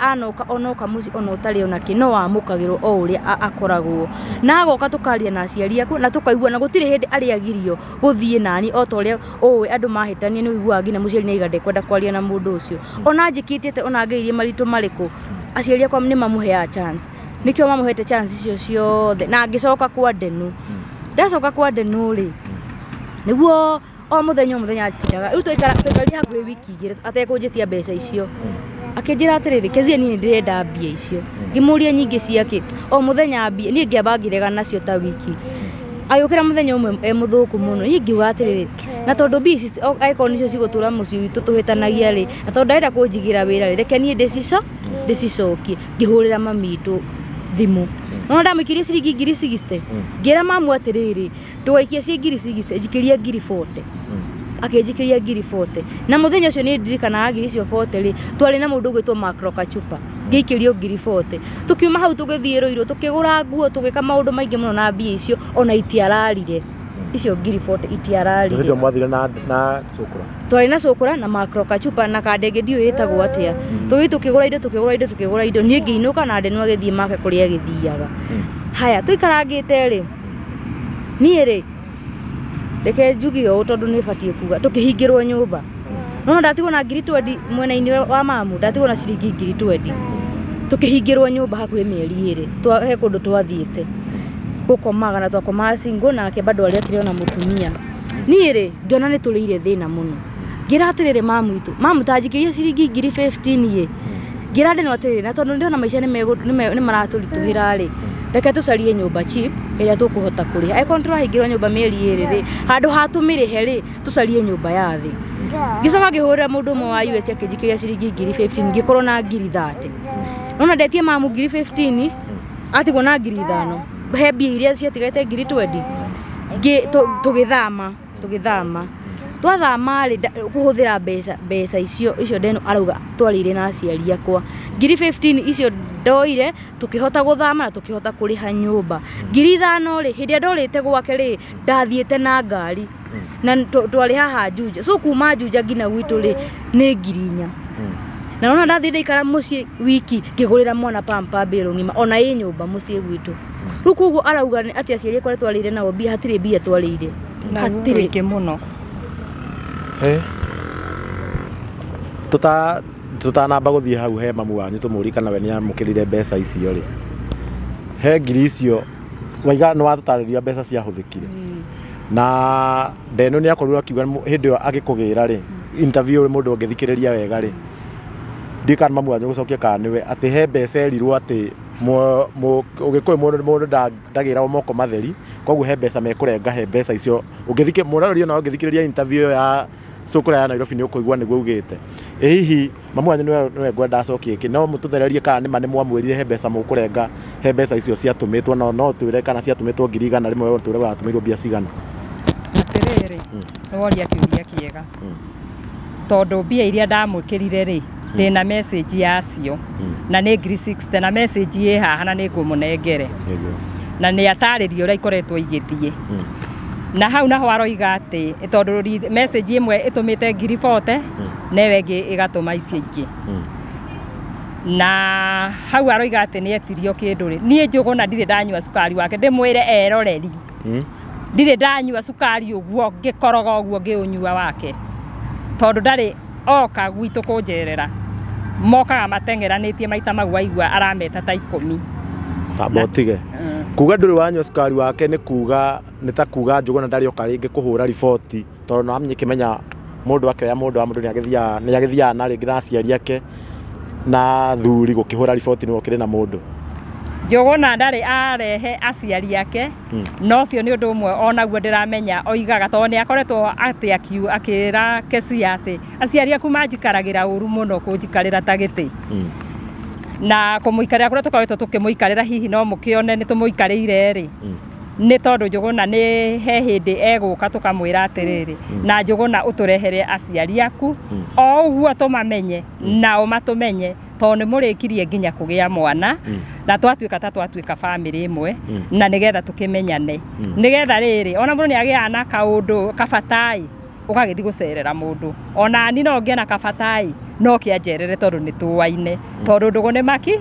onoka mũciĩ ona ũtarĩ onake no amũkagĩrwo o ũrĩa akoragwo na agoka tũkaria na aciari akwa na tũkaigua na gũtirĩ hĩndĩ arĩagirio gũthiĩ nani o ta ũrĩa andũ mahĩtania nĩ ũiguaga nginya mũciari nĩaiga ndekwenda kwaria na mũndũ ũcio ona njĩkĩtie atĩ ona angĩirie maritũ marĩkũ aciari akwa nĩ mamũheaga chance nikio mamũhete chance icio ciothe na ngĩcoka kwa ndenu ndacoka kwa ndenu rĩ nĩguo o mũthenya atindaga rĩu tũikarire hakuhĩ wiki igĩrĩ atekũnjĩtia mbeca icio akĩnjĩra atĩrĩrĩ Kezia niĩ ndĩrenda mbia icio ngĩmũria nyingĩ ciake o mũthenya mbia niĩ ngĩamba ngĩrega nacio ta wiki agĩũkĩra mũthenya ũmwe mũthũku mũno niĩ ngiuga atĩrĩrĩ na tondũ mbia ici angĩkorwo nĩcio cigũtũra mũciĩ witũ tũhĩtanagia rĩ na tondũ ndarenda kũnjigĩra wĩra rĩ reke niĩ ndĩcicokie ngĩhũrĩra mami witũ thimũ no ndamũikirie ciringi 60 ngĩra mamu atĩrĩrĩ ndũgaikie ciringi 60 njikĩria 40 akĩnjikĩria 40 na mũthenya ũcio nĩ ndirikanaga icio 40 rĩ twarĩ na mũndũ ũgwĩtwo Macro Kachupa ngĩikĩrio 40 tukiuma hau tũgĩthiĩ Rũirũ tũkĩgũra nguo tũgĩka maũndũ maingĩ mũno na mbia icio ona itiararire icio 40 itiararire ndio mwathire na Sukura twarĩ na Sukura na Macro Kachupa na kandege ndio ĩtagwo atĩa tũkĩgũra indo niĩ ngĩinũka na ndenu agĩthiĩ make kũrĩa agĩthiaga haya tũikarangĩte rĩ niĩ rĩ reke njugi ũũ tondũ nĩ batiĩ kuga tũkĩhingĩrwo nyũmba no ndatigwo na 20 mwena-inĩ wa mamu ndatigwo na ciringi 20 tũkĩhingĩrwo nyũmba hakuhĩ mĩeri ĩrĩ he kũndũ twathiĩte gũkomaga na twakomaga single nake bado arĩ na mũtumia niĩ rĩ ngĩona nĩ tũrĩire thĩna mũno ngĩra atĩrĩrĩ mamu itũ mamu tanjikĩrie ciringi 15 ye ngĩra ndeno atĩrĩrĩ na tondũ ndĩona maica nĩ maratũritũhĩra rĩ reke tũcarie nyũmba cheap ĩrĩa tũkũhota kũrĩha angĩkorwo tũrahingĩrwo nyũmba mĩeri ĩrĩ rĩ handũ ha tũmĩrĩhe rĩ tũcarie nyũmba ya thĩ ngĩcoka ngĩhũrĩra mũndũ ũmwe wa US akĩnjikĩria ciringi 15 ngĩkorwo na 30 nona ndetie mamu 15 atigwo na 5,000 he mbia iria ciatigate 20 tũgĩthama twathama rĩ kũhũthĩra mbeca icio ndeno arauga twarĩire na aciari akwa 15 icio ndoire tũkĩhota gũthama na tũkĩhota kũrĩha nyũmba 5,000 rĩ hĩndĩ ndorĩte gwake rĩ ndathiĩte na ngari na twarĩ haha Juja so kuma Juja nginya gwitũ rĩ nĩ 4,000 na nona ndathiĩ ndaikara mũciĩ wiki ngĩgũrĩra mwana pampa mbĩrũ ng'ima ona ĩ nyũmba mũciĩ gwitũ rĩu koguo arauga atĩ aciari akwa twarĩire nao mbia hatirĩ mbia twarĩire hatirĩ mũno tutanamba gũthiĩ hau he mamu wanyu tũmũri kana we nĩamũkĩrire mbeca icio rĩ he ngiri icio waiga nĩ watũtarĩria mbeca ciahũthĩkire na ndeno nĩ akorirwo akiuga hĩndĩ ĩyo agĩkũgĩra rĩ interview mũndũ ũngĩthikĩrĩria wega rĩ ndikana mamu wanyu gũcokia kana nĩwe atĩ he mbeca erirwo atĩ ũgĩkũyũ mũndũ ndagĩra moko matheri koguo he mbeca mekũrenga he mbeca icio ũngĩthikĩrĩria na ũngĩthikĩrĩria interview ya so kũraya Nairobi nĩ ũkũigua nĩguo ugĩte hihi mamu wanyu nĩwe ngwenda acokie kĩ no mũtũthererie kana nĩ ma nĩ mwamwĩrire he mbeca mũkũrenga he mbeca icio ciatũmĩtwo no twĩre kana ciatũmĩtwo 100 rĩmwe twĩre watũmĩirwo mbia cigana atĩrĩrĩ nĩ woria kĩũria kĩega tondũ mbia iria ndamwĩkĩrire rĩ ndĩna message yacio na nĩ 360 na message ĩ haha na nĩ ngũmũnengere na nĩ atarĩrio ũrĩa ikoretwo igĩthiĩ na hau naho aroiga atĩ tondũ message ĩmwe ĩtũmĩte 40 na ĩyo ĩngĩ ĩgatũma icio ingĩ na hau aroiga atĩ nĩ etirio kĩndũ rĩ niĩ Njũgũna ndirĩ ndanyua cukari wake ndĩmwĩre eroreri ndirĩ ndanyua cukari ũguo ngĩkoroga ũguo ngĩũnyua wake tondũ ndarĩ oka gwitũ kũnjerera mokaga mateng'eranĩtie maita mau waigua arameta ta 10 tabotige kuga ndũrĩ wanyua cukari wake nĩ kuga nĩ ta kuga Njũgũna ndarĩ oka rĩngĩ kũhũra riboti tondũ no amenye kĩmenya mũndũ akĩoya mũndũ wa mũndũ nĩ agĩthiaga na rĩngĩ na aciari ake na thuri gũkĩhũra riboti nĩwe ũkĩrĩ na mũndũ Njũgũna ndarĩ arehe aciari ake no cio nĩ ũndũ ũmwe onaguo ndĩramenya oigaga tondũ nĩ akoretwo atĩ akĩra Kezia atĩ aciari aku manjikaragĩra ũru mũno kũnjikarĩra ta gĩtĩ na kũmũikarĩra kũrĩa tũkoretwo tũkĩmũikarĩra hihi no mũkĩone nĩ tũmũikarĩire rĩ nĩ tondũ Njũgũna nĩ he hĩndĩ egũka tũkamwĩra atĩrĩrĩ na Njũgũna ũtũrehere aciari aku o ũguo tũmamenye nao matũmenye tondũ nĩ mũrĩkirie nginya kũgĩa mwana na twatuĩka family ĩmwe na nĩgetha tũkĩmenyane nĩgetha rĩrĩ ona mũndũ nĩ agĩaga na kaũndũ kabatai ũgagĩthiĩ gũcerera mũndũ ona ni no ngĩe na kabatai no kĩanjerere tondũ nĩ tũwaine tondũ ndũgũ nĩ maki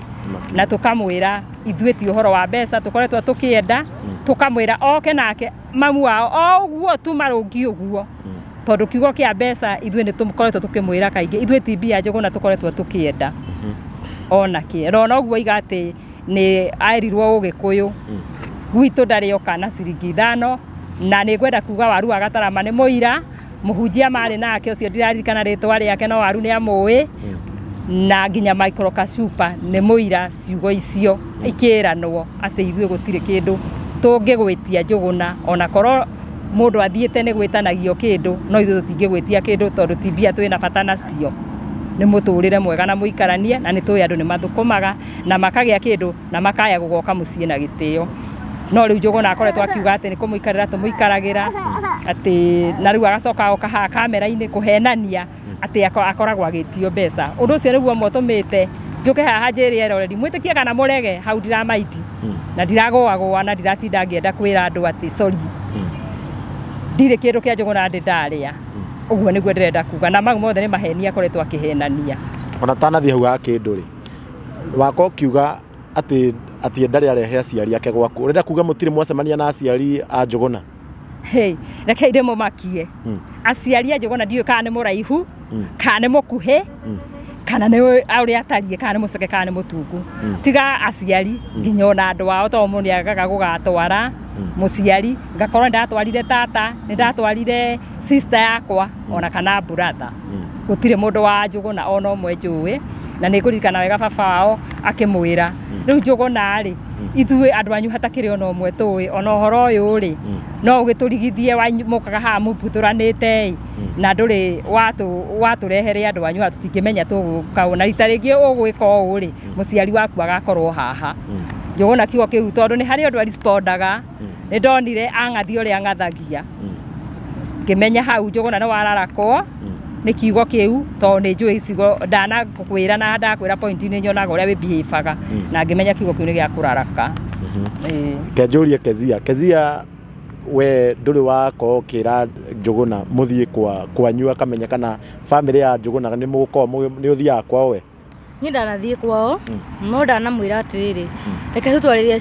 na tũkamwĩra ithuĩ ti ũhoro wa mbeca tũkoretwo tũkĩenda tũkamwĩra oke nake mamu wao o ũguo tu marũngi ũguo tondũ kiugo kĩa mbeca ithuĩ nĩ tũkoretwo tũkĩmwĩra kaingĩ ithuĩ ti mbia Njũgũna tũkoretwo tũkĩenda ona kĩ rona ũguo oiga atĩ nĩ airirwo Ũgĩkũyũ gwitũ ndarĩ oka na ciringi 5 na nĩ ngwenda kuga waru wa Gatarama nĩ mũira mũhunjia marĩ nake ũcio ndiraririkana rĩtwa rĩake no waru nĩ amũĩ na nginya Michael Kacupa nĩ mũira ciugo icio ikĩranwo atĩ ithuĩ gũtirĩ kĩndũ tũngĩgwĩtia Njũgũna ona korwo mũndũ athiĩte nĩ gwĩtanagio kĩndũ no ithuĩ tũtingĩgwĩtia kĩndũ tondũ ti mbia twĩna bata nacio nĩ mũtũrĩre mwega na mũikaranie na nĩ tũĩ andũ nĩ mathũkũmaga na makagĩa kĩndũ na makaya gũgoka mũciĩ na gĩtĩo no rĩu Njũgũna akoretwo akiuga atĩ nĩ kũmũikarĩra tũmũikaragĩra atĩ na rĩu agacoka oka haha kamera-inĩ kũhenania atĩ akoragwo agĩtio mbeca ũndũ ũcio nĩguo mũtũmĩte njũke haha njĩrĩe eroreri mwĩtĩkie kana mũrege hau ndiramaiti na ndiragũagũa na ndiratinda ngĩenda kwĩra andũ atĩ sorry ndirĩ kĩndũ kĩa Njũgũna ndĩ ndarĩa ũguo nĩguo ndĩrenda kuga na mau mothe nĩ maheni akoretwo akĩhenania ona tanathiĩ hau ha kĩndũ rĩ wako kiuga atĩ ndarĩ arehe aciari ake gwaku ũrenda kuga mũtirĩ mwacemania na aciari a Njũgũna reke ndĩmũmakie aciari a Njũgũna ndiũĩ kana nĩ mũraihu kana nĩ mũkuhĩ kana nĩ ũrĩa atariĩ kana nĩ mũceke kana nĩ mũtungu tiga aciari nginya ona andũ ao tondũ mũndũ nĩ agaga gũgatwara mũciari ngakorwo ndatwarire tata nĩ ndatwarire sister yakwa ona kana brother gũtirĩ mũndũ wa Njũgũna ona ũmwe njũĩ na nĩ ngũririkana wega baba wao akĩmwĩra rĩu Njũgũna rĩ ithuĩ andũ anyu hatakĩrĩ ona ũmwe tũĩ ona ũhoro ũyũ rĩ no ũgĩtũrigithie mũkaga haha mũmbutũranĩte na ndũrĩ watũrehere andũ anyu haha tũtingĩmenya tũgũka na rita rĩngĩ ũgwĩka ũũ rĩ mũciari waku agakorwo haha Njũgũna kiugo kĩu tondũ nĩ harĩ ũndũ arespondaga nĩ ndonire ang'athi ũrĩa ang'athagia ngĩmenya hau Njũgũna nĩ wararakwo nĩ kiugo kĩu tondũ nĩ njũĩ icigo ndanakwĩra na ndakwĩra point nĩ nyonaga ũrĩa wĩbihabaga na ngĩmenya kiugo kĩu nĩ gĩa kũraraka kenjũrie Kezia we ndũrĩ wakorwo ũkĩra Njũgũna mũthiĩ kwanyu akamenya kana family ya Njũgũna nĩ mũgũkorwo nĩ ũthiaga kwao we niĩ ndanathiĩ kwao no ndanamwĩra atĩrĩrĩ reke tũtwarĩre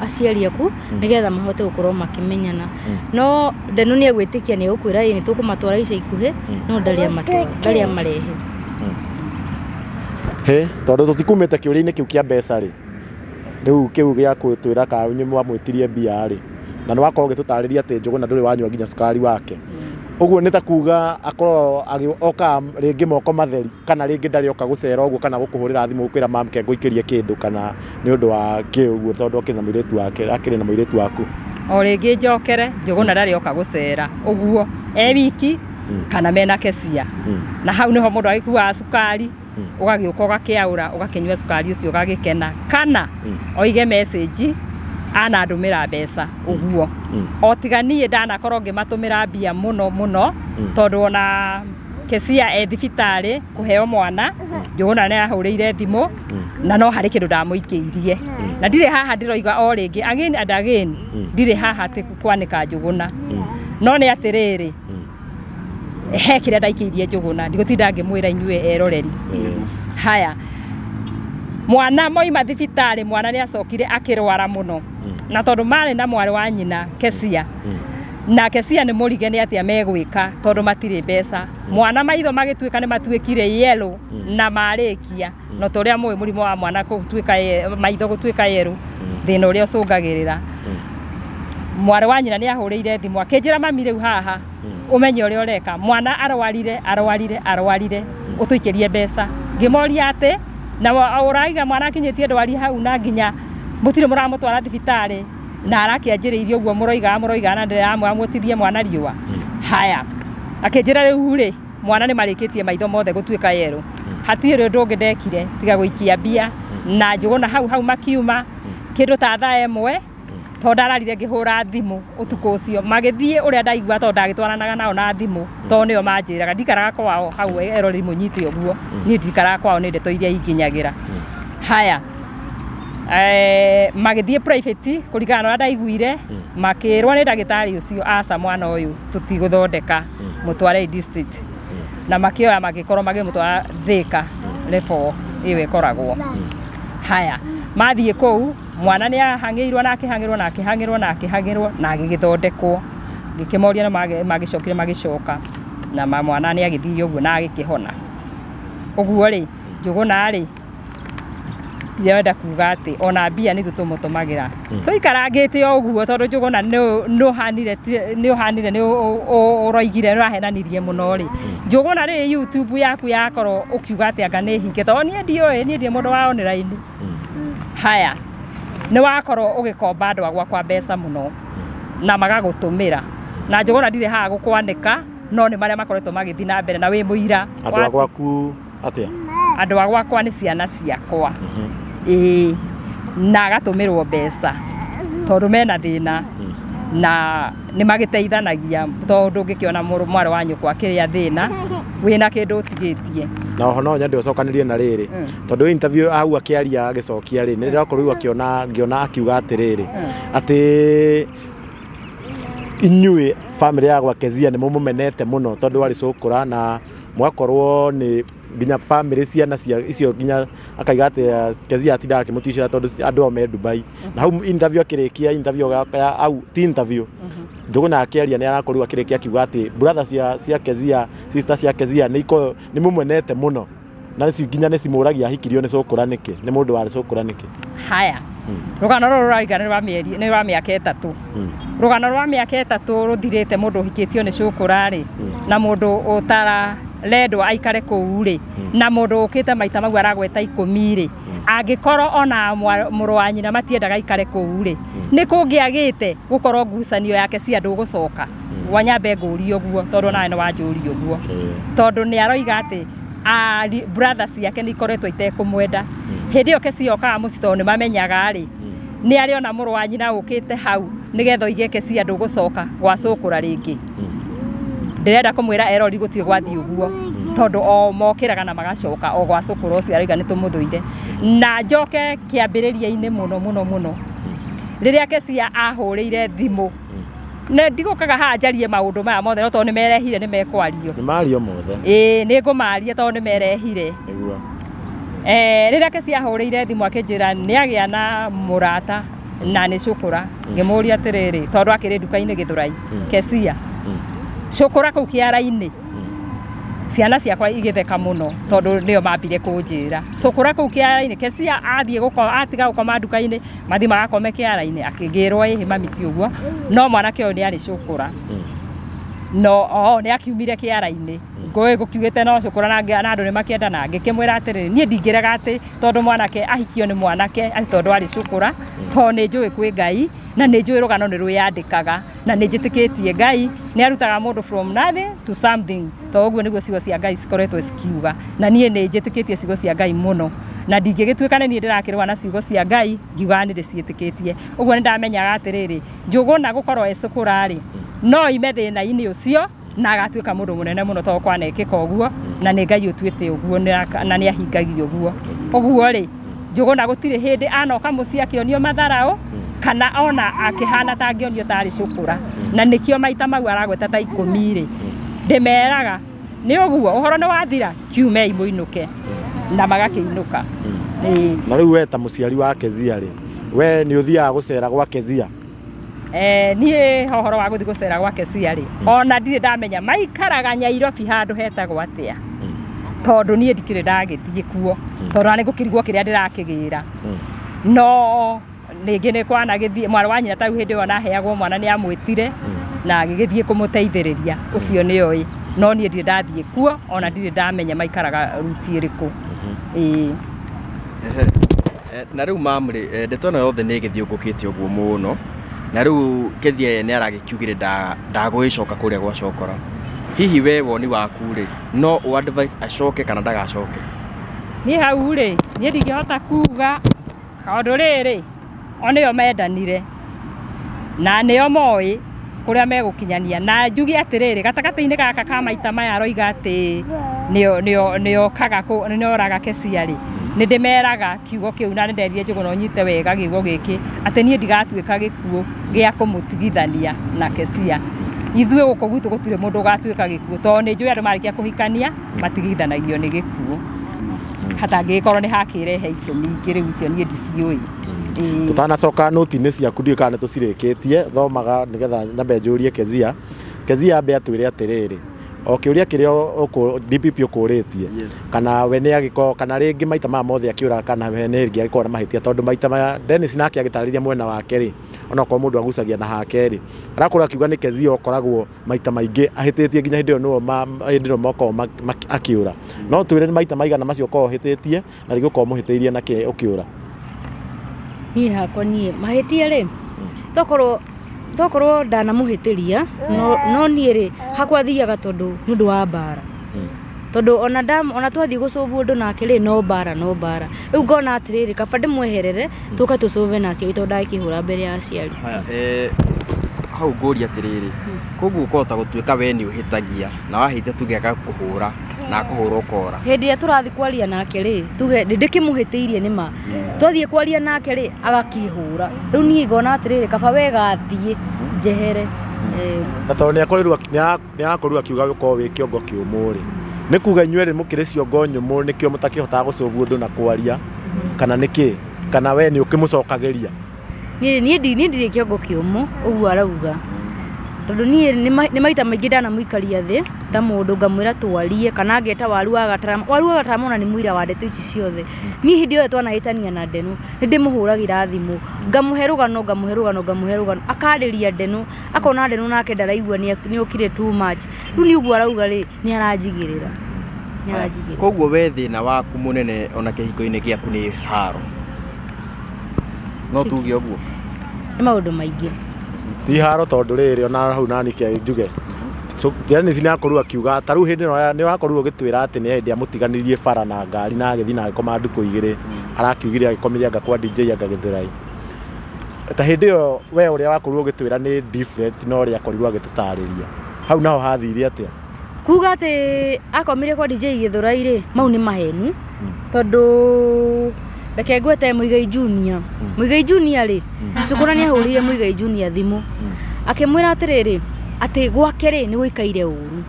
aciari aku nĩgetha mahote gũkorwo makĩmenyana no Ndenu nĩ egwĩtĩkia nĩ egũkwĩra nĩ tũkũmatwara ica ikuhĩ no ndarĩ amarehe tondũ tũtikumĩte kĩũria-inĩ kĩu kĩa mbeca rĩ rĩu kĩu gĩa kwĩtwĩra kana nyuĩ mwamwĩtirie mbia rĩ na nĩ wakorwo ũgĩtũtarĩria atĩ Njũgũna ndũrĩ wanyua nginya cukari wake ũguo nĩ ta kuga akorwo oka rĩngĩ moko matheri kana rĩngĩ ndarĩ oka gũcera ũguo kana gũkũhũrĩra thimũ gũkwĩra mamke ngũikĩrie kĩndũ kana nĩ ũndũ wa kĩũguo tondũ akĩrĩ na mũirĩtu wake akĩrĩ na mũirĩtu waku o rĩngĩ njokere Njũgũna ndarĩ oka gũcera ũguo wiki kana mena Kesia na hau niho mundu agikuwa cukari ugagiuka ugakiaura ugakinyua cukari ucio ugagikena kana oige message ana ndumira mbeca uguo otiganie ndanakorwo ngimatumira mbia muno tondu ona Kesia thibitari kuheo mwana Njuguna ni ahuriire thimu na no hari kindu ndamuikiirie na ndire haha ndiroiga o ringi again and again ndire haha ti kwanika Njuguna no ni atiriri he kire ndaikiirie Njuguna ndigutinda ngimwira inyue eroreri haya mwana moima thibitari mwana ni acokire akirwara muno na tondu mari na mwari wa nyina Kesia na Kesia ni murige ni atia megwika tondu matire mbeca mwana maitho magituika ni matuikire yellow na marikia no toria mwe murimo wa mwana gutuika maitho gutuika yellow thina uria ucungagirira mwari wa nyina ni ahuriire thimu akinjira mami riu haha umenye uria ureka mwana arwarire utuikirie mbeca ngimoria ate na uraiga mwana akinyitie ndwari hau na nginya mutire muramutwara thibitari na arakianjiriirie uguo muroiga na ndiramwe amutithie mwana riua haya akinjira riu ri mwana ni marikitie maitho mothe gutuika yero hatire undu ungi ndekire tiga guikia mbia na Njuguna hau makiuma kindu ta thaa emwe to ndararire ngihura thimu utuku ucio magithie uria ndaigua to ndagitwaranaga nao na thimu to nio manjiraga ndikaraga kwao hau erori munyiti uguo ni ndikaraga kwao ni ndeto iria inginyagira haya magithie private kurigana na ndaiguire makirwa ni ndagitari ucio aca mwana uyu tutiguthondeka mutware district na makioya magikorwo magimutwara Thika level iwe koragwo haya mathie kou mwana ni ahangirwo na akihangirwo na agigithondekwo ngikimoria na magicoka na mwana ni agithie uguo na agikihona uguo ri Njuguna ri yenda kuga ati ona mbia ni tutumutumagira tuikarangite uguo tondu Njuguna no hanire ni uroigire rahenanirie muno ri Njuguna ri YouTube yaku yakorwo ukiuga ati anga ni hinge to ni ndie mundu wa online haya ni wakorwo ugikomba andu agwa kwa mbeca muno na magagutumira na Njuguna ndire haha gukwanika no ni maria makoretwo magithii na mbere na wi muira andu agwaku atia andu agwakwa ni ciana ciakwa na agatumirwo mbeca tondu mena thina na ni magiteithanagia tondu ngikiona mwari wa nyukwa kiria thina wina kindu utigitie na ho no nyende ucokanirie na riri tondu interview au akiaria agicokia ri ni ndirakorwo ngiona akiuga atiriri ati inyue family ya Kesia ni mumumenete muno tondu wari cukura na mwakorwo ni ginya family ciana cia icio ginya akaiga ati Kesia atinda akimutishira tondu andu ome Dubai na hau interview akirikia interview ya au ti interview Njuguna akiaria ni arakorwo akirikia akiuga ati brother cia Kesia sister cia Kesia ni mumwenete muno na ginya ni cimuragia hikirio ni cukura niki ni mundu wari cukura niki haya rugano ruru raiga ni rwa miaka 3 rugano rwa miaka 3 ruthirite mundu hikitio ni cukura ri na mundu utara lendo aikare kou ri na mundu ukite maita mau aragweta 10 ri angikorwo ona muru wa nyina matiendaga aikare kou ri ni kungiagite gukorwo ngucanio yake cia ndu gucoka wanyambe nguri uguo tondu nawe ni wanjuri uguo tondu ni aroiga ati brothers yake ni koretwo itekumwenda hindi yo Kesia okaga mucito ni mamenyaga ri ni ari ona muru wa nyina ukite hau nigetho ige Kesia ndu gucoka gwa cukura ringi ndirenda kumwira erori gutire gwathi uguo tondu o mokiraga na magacoka o gwa cukura ucio ariga ni tumuthuire na njoke kiambiriria-ini muno riria Kesia ahuriire thimu ne ndigukaga ha njarie maundu maya mothe no tondu ni merehire ni mekwario ni mario mothe ni ngumaria tondu ni merehire niguo riria Kesia ahuriire thimu akinjira ni agia na murata na ni cukura ngimuria atiriri tondu akiri nduka-ini Githurai Kesia cukura kuu kiara-ini ciana ciakwa igitheka muno tondu nio mambire kunjira cukura kuu kiara-ini Kesia athie atiga gukoma nduka-ini mathi magakome kiara-ini akigirwo mami ti uguo no mwanake uyu ni ari cukura no nä akiumire kä ara-inä ngå gå te no cukå na andå nä makiendana ngä mwä ra atä rä niä ndingä rega atä tondå mwanake ahikio nä mwanake tondå arä cukå ra tondå nä njå ä kwä Ngai na nä njå ä rå nä rwä yandä kaga na nä njä tä kä tie Ngai nä arutaga må ndå from nothing to something to å guo nä guo ciugo cia Ngai cikoretwo cikiuga na niä nä njä tä kä tie ciugo cia Ngai må no na ndingä gä tuä ka nä niä ndä rakä rwa na ciugo cia Ngai ngiuga nä ndä ciä tä kä tie å guo nä ndamenyaga atä rä rä njå gå na gå korwo ä cukå rarä no ime thä na-inä å cio na agatuä ka må ndå må nene må no tondå kwanekä ka å guo na nä Ngai å tuä te å guo na nä ahingagio å guo å guo rä njå gå na gå tirä hä ndä anoka må ciä akä onio matharaå kana ona akä hana ta ngä onio tarä cukå ra na nä kä o maita mau aragweta ta 10 rä ndä meraga nä å guo å horo nä wathira kiumei må inå ke na magakä inå ka na rä u we ta må ciari wa Kezia rä we nä å thiaga gå cera gwa Kezia niä hohoro wa gå thiä gå cera gwa Kezia rä ona ndirä ndamenya maikaraga Nyairobi handå hetagwo atä a tondå niä ndikä rä ndagä thiä kuo tondå nä gå kä rigwo kä rä a ndä rakä gä ra no nä ngä nä kwanagä thiä mwarä wa nyina tau hä ndä ä yo naheagwo mwana nä amwä tire na agä gä thiä kå må teithä rä ria å cio nä oä no niä ndirä ndathiä kuo ona ndirä ndamenya maikaraga ruti ä rä kå na rä u mamå rä ndeto ä no yothe nä ä gä thiå ngå kä te å guo må no na rä u Kezia nä aragä kiugä rä ndagå ä coka kå rä a gwacokora hihi we woni waku rä no å advice acoke kana ndagacoke niä hau rä niä ndingä hota kuga kaåndå rä rä o nä o mendanire na nä o moä kå rä a megå kinyania na njuge atä rä rä gatagatä-inä gaka ka maita maya aroiga atä nä okaga nä oraga Kezia rä nä ndä meraga kiugo kä u na nä nderire njå gå no nyite wega gä go gä kä atä niä ndigatuä ka gä kuå gä a kå må tigithania na Kezia ithuä gå kå gwitå gå tirä må ndå å gatuä ka gä kuå tondå nä njå andå marä kia kå hikania matigithanagio nä gä kuå hatangä korwo nä hakä rehe itå mi ingä rä u icio niä ndiciå tå tanacoka noti-inä ciaku ndiå kana nä tå cirä kä tie thomaga nä getha nyambe njå rie Kezia ambe atwä re atä rä rä o kä å ria kä rä a DPP å kå rä tie kana we nä agä korwo kana rä ngä maita maya mothe akä å raga kana we nä rä ngä agä korwo na mahä tia tondå maita maya Dennis nake agä tarä ria mwena wake rä onakorwo må ndå agucagia na hake rä arakorwo akiuga nä Kezia okoragwo maita maingä ahä tä tie nginya hä ndä ä yo hä ndä ä yo mokorwo akä å ra no twä re maita maigana macio korwo hä tä tie na rä gä korwo må hä tä irie nake å kä å ra niä hakwa niä mahä tia rä tokorwo ndanamå hä tä ria no niä rä hakwa thiaga tondå nä å ndå wa mbara tondå ona twathiä gå covu å ndå nake rä no mbara rä u ngona atä rä rä kaba ndä mweherere tå ka tå cove nacio tondå ndagä kä hå ra mbere ya aciari hau ngå ria atä rä rä koguo å kohota gå tuä ka we nä å hä tagia na wahä te tuge aga kå hå ra na kå hå ra å kora hä ndä ä rä a tå rathiä kwaria nake rä tuge ndä kä må hä tä irie nä ma twathiä kwaria nake rä agakä hå ra rä u niä ngona atä rä rä kaba we gathiä njehere na tondå nä arakorirwo akiuga gå korwo wä kä ongo kä å må rä nä kuga inyuä rä må kä rä ciongo nyå må nä kä o må takä hotaga gå covu å ndå na kwaria kana nä kä kana we nä å kä må cokagä ria niä ndirä kä ongo kä å må å guo arauga tondå niä nä maita maingä ndanamå ikaria thä ta må ndå ngamwä ra twarie kana ngeta waru wa gatarama ona nä må ira wa ndeto ici ciothe niä hä ndä ä yo twanahä tania na Ndeno nä ndä må hå ragä ra thimå ngamå he rå gano akarä ria Ndeno akona Ndeno nake ndaraigua nä å kire too much rä u nä å guo arauga rä nä aranjigä rä ra koguo we thä na waku må nene ona kä hiko-inä gä aku nä haro no tuge å guo nä maå ndå maingä ti haro tondå rä rä ona hau nani kä njuge Dennis nä akorirwo akiuga ta rä u hä ndä ä no nä wakorirwo å gä twä ra atä nä hä ndä amå tiganirie bara na ngari na agä thiä na agä koma ndukå igä rä arakiugire agä komire anga kwa DJ anga gä thurai ta hä ndä ä yo we å rä a wakorirwo å gä twä ra nä no å rä a akorirwo agä tå tarä ria hau naho hathire atä kuga atä akomire kwa DJ gä thurai rä mau nä maheni tondå reke ngwete Muigai Junior rä cukå nä ahå rä ire Muigai Junior thimå akä mwä ra atä rä rä atä gwake rä nä gå ikaire å ru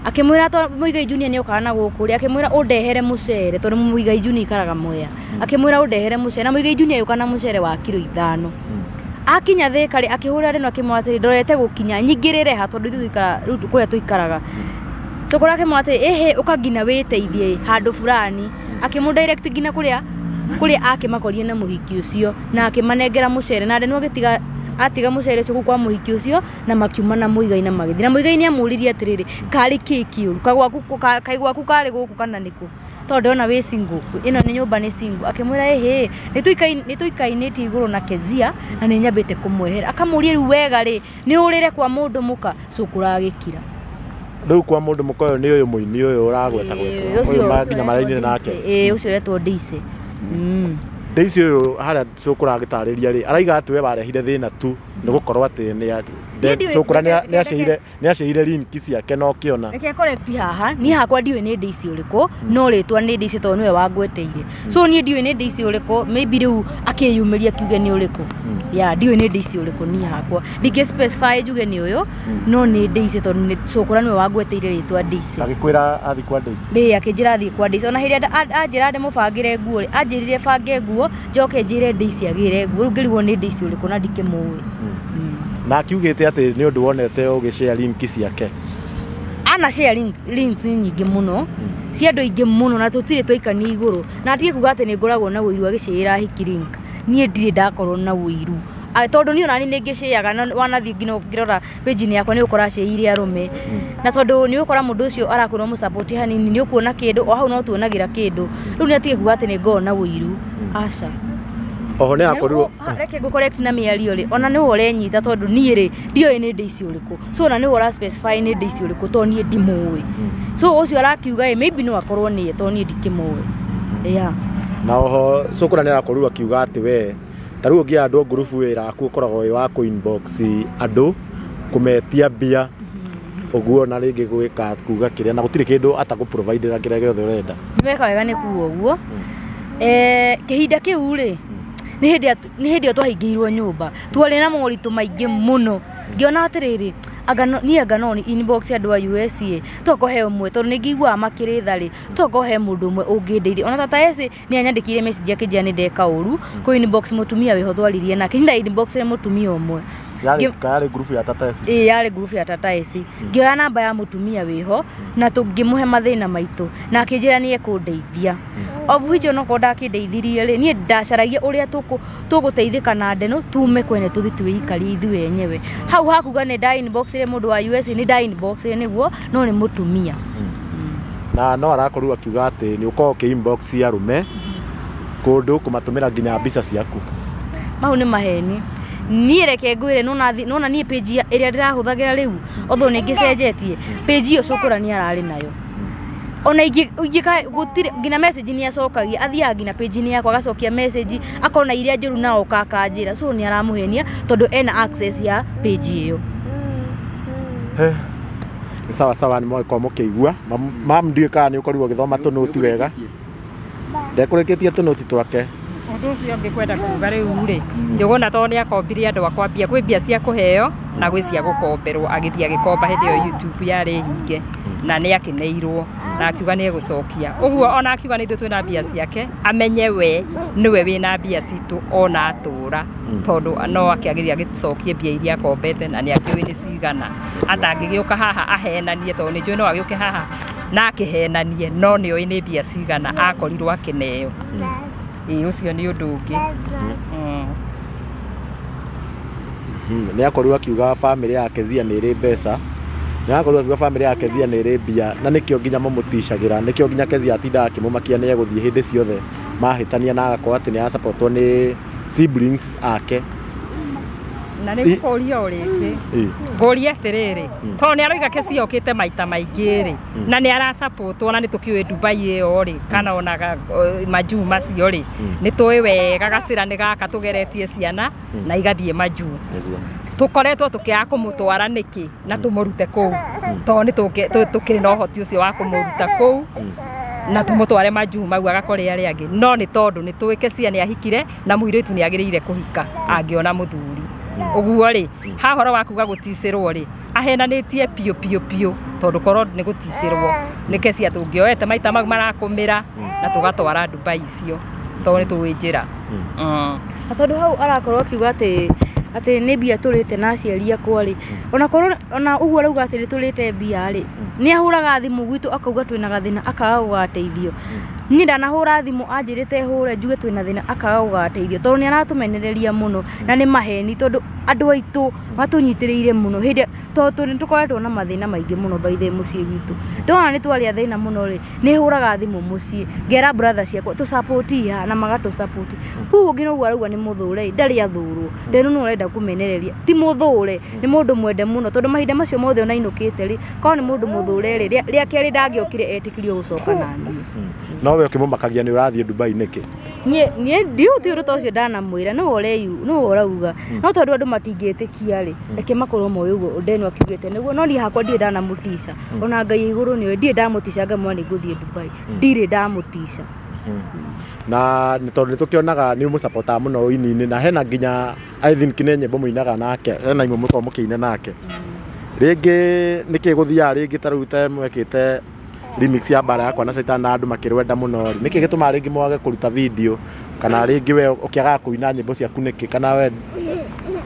akä mwä ra Muigai Junior nä okaga na gå kå rä akä mwä ra å ndehere må cere tondå Muigai Junior ikaraga Mwea akä mwä ra å ndehere må cere na Muigai Junior yå kana må cere wa kiro 5 akinya thä karä akä hå rä ra Ndeno akä mwa atä rä ndorete gå kinya nyingä rä reha tondå ithuä kå rä a tå ikaraga cukå rä akä mwa atä ä hä å ka ngina wä teithie handå fulani akä må direct ngina kå rä a akä makorie na må hiki å cio na akä manengera må cere na Ndeno agä tiga atiga mucere ucio kwa muhiki ucio na makiuma na muigaina magithii na muigaini amuririe atiriri kari kikiuru kaigwaku kari guku kana niku tondu ona wi single ino ni nyumba ni single akimwira ehe nituikainiti iguru na Kezia na ni nyambite kumwehera akamuria riu wega ri ni urire kwa mundu muka cukuragikira riu kwa mundu muka uyu ni uyu muini uyu uragweta uyu maginya maraini nake ucio retwo Dice Daisy uyu haria cukuragitariria ri araiga ati we barehire thina tu ni gukorwo ati ni cukura ni acehire linki ciake no kiona reke correct haha ni hakwa ndiwe ni Daisy uriku no ritwa ni Daisy to niwe wangweteire so ni ndiwe ni Daisy uriku maybe riu akiyumiria kiuge ni uriku ya ndiwe ni Daisy uriku ni hakwa ndike specify juge ni uyu no ni Daisy to ni cukura niwe wangweteire ritwa Daisy agikwira athi kwa Daisy be akijira athi kwa Daisy ona hiria anjira ndi mubangire nguo ri anjirire bange nguo njoke njire Daisy agire nguo ngirigwo ni Daisy uriku na ndikimuwi na kiugite ati ni undu wonete ugishare linki ciake ana share links nyingi muno cia andu ingi muno na tutire twaikani iguru na atige kuga ati ni ngoragwo na wiru agicira hiki link nie ndire ndakorwo na wiru tondu ni onani ni ngishiaga na wanathi ngino ngirora page ni yakwa ni ukora ciire arume na tondu ni ukora mundu ucio arakorwo mu support hanini ni ukuona kindu o hau no tuonagira kindu riu ni atige kuga ati ni ngorwo na wiru aca oho ne akorirwo reke go correct na miario ri ona ni wore nyita tondu ni ri ndio ni Daisy uriku so ona ni wora specify ni Daisy uriku to ni ndimuwi so ucio arakiuga maybe no akorwo ni to ni ndikimuwi yeah na oho cukura ni arakorirwo akiuga ati we taru ngia andu group wira aku ukoragwo wi wa ku inbox andu kumetia bia oguo na ringi gwika kuga kiria na gutire kindu ataku provide ra kiria giothe urenda weka wega ni kuo uguo kihinda kiu ri ni hindi twahingiirwo nyumba twari na moritu maingi muno ngiona atiriri agano ni inbox andu a USA toko he umwe tondu ni ngigwa makiritha ri toko he mundu umwe ungindeithia ona tata ese ni anyandikire message yake jani ndeka uru ko inbox mutumia we hothwaririe na kinda inbox ni mutumia umwe yari group ya tata ese yari group ya tata ese ngioya namba ya mutumia weho na tungimuhe mathina maitu na akinjira ni ekundeithia ovu hicho no koda kindeithirie ri ni ndacaragia uria tuguteithika na ndeno tume kwene tuthi twikari ithuĩ enyewe hau hakuga ni da inbox ri mundu wa US ni da inbox ri niguo no ni mutumia na no arakorwo akiuga ati ni uko ke inbox ya rume kundu kumatumira nginya mbica ciaku mau ni maheni ni reke ngwire nona ni page iria ndirahuthagira riu otho ni ngicenjetie page iyo cukura ni arari nayo ona ingika gutire ngina message ni acokagia athia ngina page ni yakwa gacokia message akona iria njuru nao kakanjira so ni aramuhenia tondu ena access ya page iyo sawa sawa ni mwako mukiigua mam ndika ni ukorirwo githoma tunuti wega ndekureketie tunuti twake undu ucio ngikwenda kuga riu ri njuguna to ni akombirie andu akwambia kwi mbia cia kuheo na gwi cia gukomberwo agithia agikomba hindi yo YouTube yari hinge na ni akineirwo na akiuga ni egucokia uguo ona akiuga ni twina mbia ciake amenye we niwe wina mbia citu ona atura tondu no akiagiria gicokie mbia iria akombete na ni akiuga ni cigana atangigiuka haha ahenanie tondu ni njui no agiuke haha na akihenanie no ni oi ni mbia cigana akorirwo akineo ucio ni undu ungi ni akorirwo akiuga family ya Kezia ni ri mbeca ni akorirwo akiuga family ya Kezia ni ri mbia na nikio nginya mamuticagira nikio nginya Kezia atinda akimumakia ni eguthie hindi ciothe mahitania na agakorwo ati ni supportwo ni siblings ake na ni kuria uriki ngoria atiriri to ni aroiga Kezia okite maita maingi ri na ni ara support ona ni tukiwe Dubai iyo ri kana ona maju macio ri ni tuwe wega gacira ni gaka tugeretie ciana na igathie maju tukoretwo tukiaga kumutwara niki na tumurute kuu to ni tukiri na uhoti ucio wa kumuruta kuu na tumutware maju mau agakore ari angi no ni tondu ni tuwike cia ni ahikire na muiritu ni agiriire kuhika angiona muthuri uguo ri ha horo wakuga guticirwo ri ahenanitie pio tondu korwo ni guticirwo ni Kezia tungioete maita mau marakumira na tugatwara Dubai icio to ni tuwinjira na tondu hau arakorwo akiuga ati ni mbia turite na aciari akwa ri ona korwo ona uguo rauga ati turite mbia ri ni ahuraga thimu gwitu akauga twina gathina akaga gugateithio Ni ndanahura thimu anjirite hure njuge twina thina akaga gugateithio tondu ni aratumenereria muno na ni maheni tondu andu aitu matunyitiriire muno hindi tondu ni tukoretwo na mathina maingi muno baithe mucii witu ndona ni twari thina muno ri ni huraga thimu mucii ngera brother ciakwa tu support ya na magatu support hu ungi no arauga ni muthure ndari athurwo ndenu no urenda kumenereria ti muthure ni mundu mwende muno tondu mahinda macio mothe ona inukite ri ko ni mundu muthure ri ria keri ndangiokire etikirio gucoka nani no we ukimumakagia ni urathie Dubai niki nie ndio ti ruto ucio ndanamwira no oreyu no orauga no tondu andu matingitikia ri reke makorwo moyo ugo ndenu akiugite niguo no ni hakwa ndie ndanamutisha ona ngai iguru ni ndie ndamutisha ngamwa ni nguthie Dubai ndire ndamutisha na ni tondu nitukionaga ni musupporta muno ini na hena nginya I think ne nyimbo muinaga nake hena imwe muko mukiine nake ringi niki guthia ringi tarute mwekite remix ya bara yakwa na Satan na andu makirwenda muno niki gituma ringi mwage kuruta video kana ringi we ukiaga kuina nyimbo ciaku niki kana we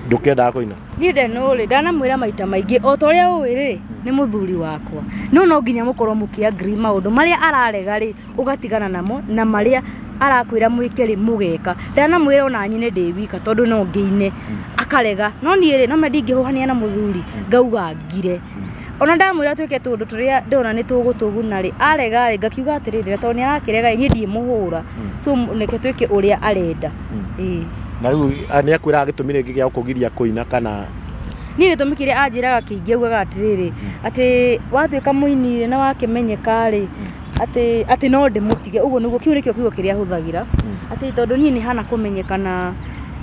ndukenda kuina ni ndeno ri ndanamwira maita maingi o toria uwiri ni muthuri wakwa no nginya mukorwo mukiagree maundu maria ararega ri ugatigana namo na maria arakwira mwikeri mugeka ndanamwira ona nyine ndi wika tondu no ngiine akarega no ni ri no mandingihuhania na muthuri ngauga ngire ona ndamwira twike tundu turia ndona ni tugutuguna ri arega ri ngakiuga atiriri tondu ni arakirega ni ndie muhura so neke twike uria arenda na riu ni akwira agitumire ngi gya kugiria kuina kana ni gitumi kiria anjiraga kiingi augaga atiriri ati watwika muinire na wakimenyeka ri ati no ndimutige uguo niguo kiu nikio kiugo kiria huthagira ati tondu ni hana kumenyekana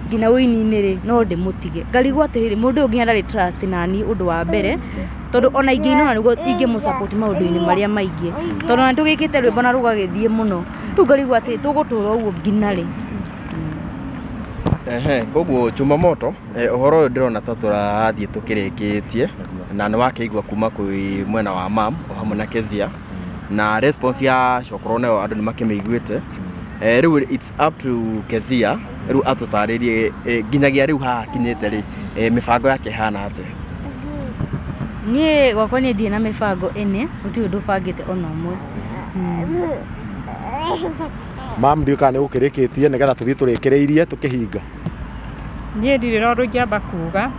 ngina wini-ini ri no ndimutige ngarigwo atiriri mundu ungi ndari trust nani undu wa mbere tondu ona ingiinona niguo ingimusupport maundu-ini maria maingi tondu na tugikite rwimbo na rugagithie muno tu ngarigwo ati tugutura uguo ngina ri koguo Chumamoto uhoro uyu ndirona ta turathie tukirikitie na ni wakeigua kuma kwi mwena wa mam hamwe na Kezia na response ya Shokoro nayo andu ni makimiguite riu it's up to Kezia riu atutaririe nginyagia riu ha kinyite ri mibango yake hana ate nie gwakwa ni ndie na mibango ene uti undu bangite ona umwe mam ndio kana ukirikitie nigetha tuthie turikireirie tukihinga nie ndire no ngiamba kuga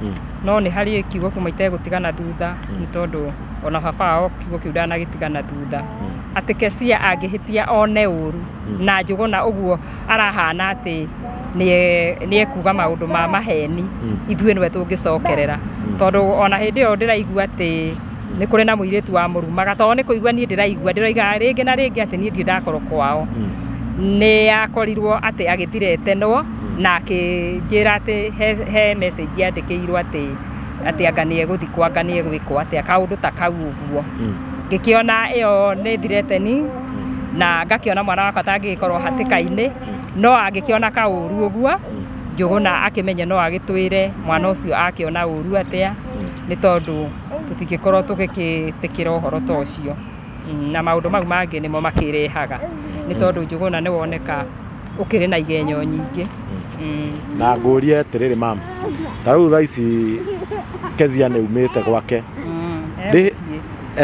no ni hari kiugo kumaite gutigana thutha ni tondu ona baba o kiugo kiu ndanagitigana thutha ati Kezia angihitia one uru na njuguna uguo arahana ati ni ekuga maundu ma maheni ithue nwe tungicokerera tondu ona hindi yo ndiraigua ati ni kuri na muiritu wa murumaga tondu ni kuigua ni ndiraigua ndiraiga ringi na ringi ati ni ndakorwo kwao ni akorirwo ati agitirete no na akijira ati he message yandikiirwo ati anganie guthikwo anganie gwikwo ati akaundu ta kau uguo ngikiona iyo ni threateni na ngakiona mwana wakwa tangikorwo hatikaini no angikiona kauru uguo njuguna akimenya no agitwire mwana ucio akiona uru atia ni tondu tutigikorwo tugikitikira uhoro ta ucio na maundu mau mangi nimo makirehaga ni tondu njuguna ni woneka ukiri na igenyo nyingi na ngurie tiriri mam taru tha ici Kezia ni umite gwake ndi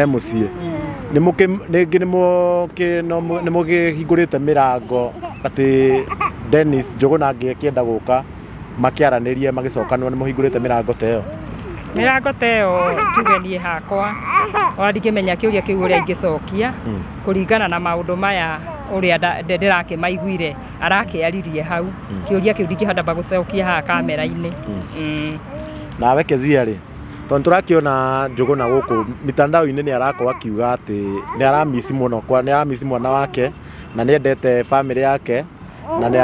mucie ni mugihingurite mirango ati Dennis Njuguna angikienda guka makiaranirie magicokanwa ni muhingurite mirango teo tugenie hakwa wandikimenya kiuria kiu uria ingicokia kuringana na maundu maya uria ndirakimaiguire arakiaririe hau kiuria kiu ndingihota gucokia ha kamera-ini nawe Kezia ri tondu turakiona Njuguna guku mitandao-ini ni arakorwo akiuga ati ni aramisi muno kwa ni aramisi mwana wake na ni endete family yake na ni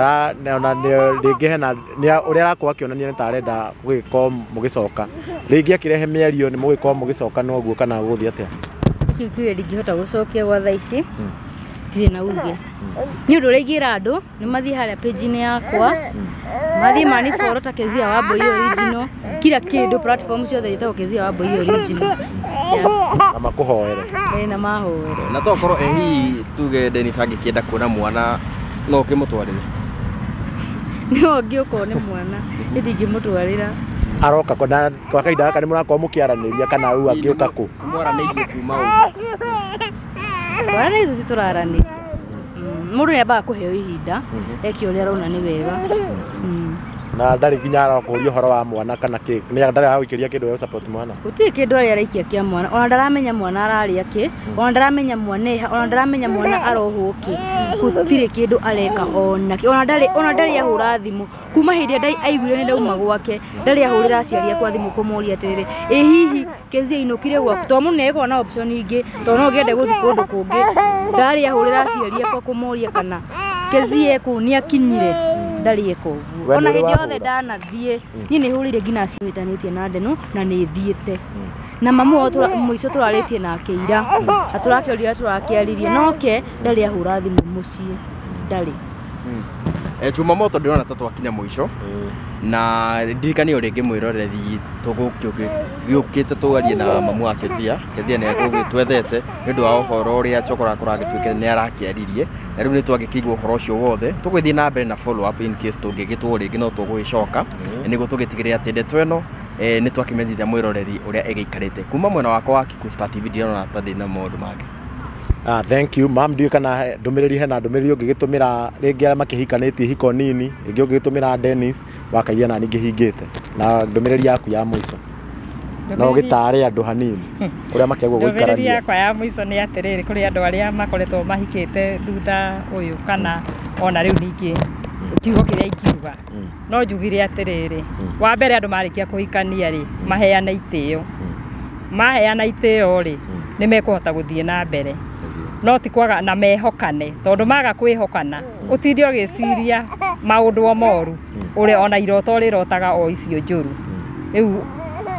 ringi hena ni uria arakorwo akionania ni tarenda gugiko mugicoka ringi akirehe mĩario ni mugiko mugicoka no guo kana guthia atia kiuria ndingihota gucokia gwa thaa ici ndire na uge ni undu reigira andu ni mathie haria page-ini yakwa mathie mani follow ta Kezia Wambui original kila kindu platform ciothe ita Kezia Wambui original na makuhoere na mahoere na tokorwo hi tuge Dennis angikienda kuona mwana no kimutwarire no ngiuko ni mwana ndingimutwarira aroka kwa kaida gaka ni murakorwo mukiaraniria kana u angiuka ku mwaranirie kuma wana izo citurarani Mũndũ nĩambaga kũheo ihinda eke ũrĩa arona nĩ wega. Na ndarĩ nginya arakũria ũhoro wa mwana kana kĩ nĩ ndarĩ agũikĩria kĩndũ ya support mwana. Gũtirĩ kĩndũ arĩa araikia kĩa mwana, ona ndaramenya mwana ararĩa kĩ, ona ndaramenya mwana ona ndaramenya mwana arohwo kĩ. Gũtirĩ kĩndũ areka ona kĩ, ona ndarĩ ahũra thimũ kuma hĩndĩ ĩrĩa aiguire nĩ ndauma gwake, ndarĩ ahũrĩra aciari akwa thimũ kũmoria atĩrĩrĩ hihi Kezia inũkire gwaku, tondũ mũndũ nĩagĩkorwo na option ingĩ, tondũ no ũngĩende gũthiĩ kũndũ kũngĩ, ndarĩ ahũrĩra aciari akwa kũmoria kana Kezia kũu nĩakinyire, ndarĩ eka ũguo. Ona hĩndĩ yothe ndanathiĩ niĩ nĩ hũrĩire nginya ciĩtanĩtie na Ndeno na nĩ thiĩte. Na mamu mũico tũrarĩtie nake ira, atũrakĩoria tũrakĩaririe, noke ndarĩ ahũra thimũ mũciĩ, ndarĩ. Chumamoto ndĩrona ta twakinya mũico na ndirikania rĩngĩ mwĩroreri tũgũkĩte tũarie na mamu wa Kezia nĩ agũgĩtwethete nĩ ũndũ wa ũhoro ũrĩa Chokora kũragĩtuĩka nĩ arakĩaririe, na rĩu nĩ twagĩkĩigua ũhoro ũcio wothe. Tũgũthiĩ na mbere na follow up in case tũngĩgĩtwo rĩngĩ no tũgũgĩcoka nĩguo tũgĩtigĩrĩre atĩ ndeto ĩno nĩ twakĩmenyithia mwĩroreri ũrĩa ĩgĩikarĩte. Kuma mwena wakwa wa Kikuyu Star TV ndirona ta ndĩ na maũndũ mangĩ. Thank you mam, ndiũĩ kana ndũmĩrĩri hena ndũmĩrĩri ũngĩgĩtũmĩra rĩngĩ arĩa makĩhikanĩtie hiko nini, rĩngĩ ũngĩgĩtũmĩra Dennis Wakaia na ningĩ hingĩte, na ndũmĩrĩri yaku ya mũico no gĩtare andũ hanini ũrĩa makĩagwo gũikarania. Ndũmĩrĩri yakwa ya mũico nĩ atĩrĩrĩ, kũrĩ andũ arĩa makoretwo mahikĩte thutha ũyũ kana ona rĩu ningĩ kiugo kĩrĩa ingiuga no njugire atĩrĩrĩ, wa mbere andũ marĩkia kũhikania rĩ maheana itĩo, maheana itĩo rĩ nĩ mekũhota gũthiĩ na mbere, no ti kwaga na mehokane, tondũ maga kwĩhokana ũtinde ũgĩciria maũndũ o moru ũrĩa ona iroto rĩrotaga o icio njũru. Rĩu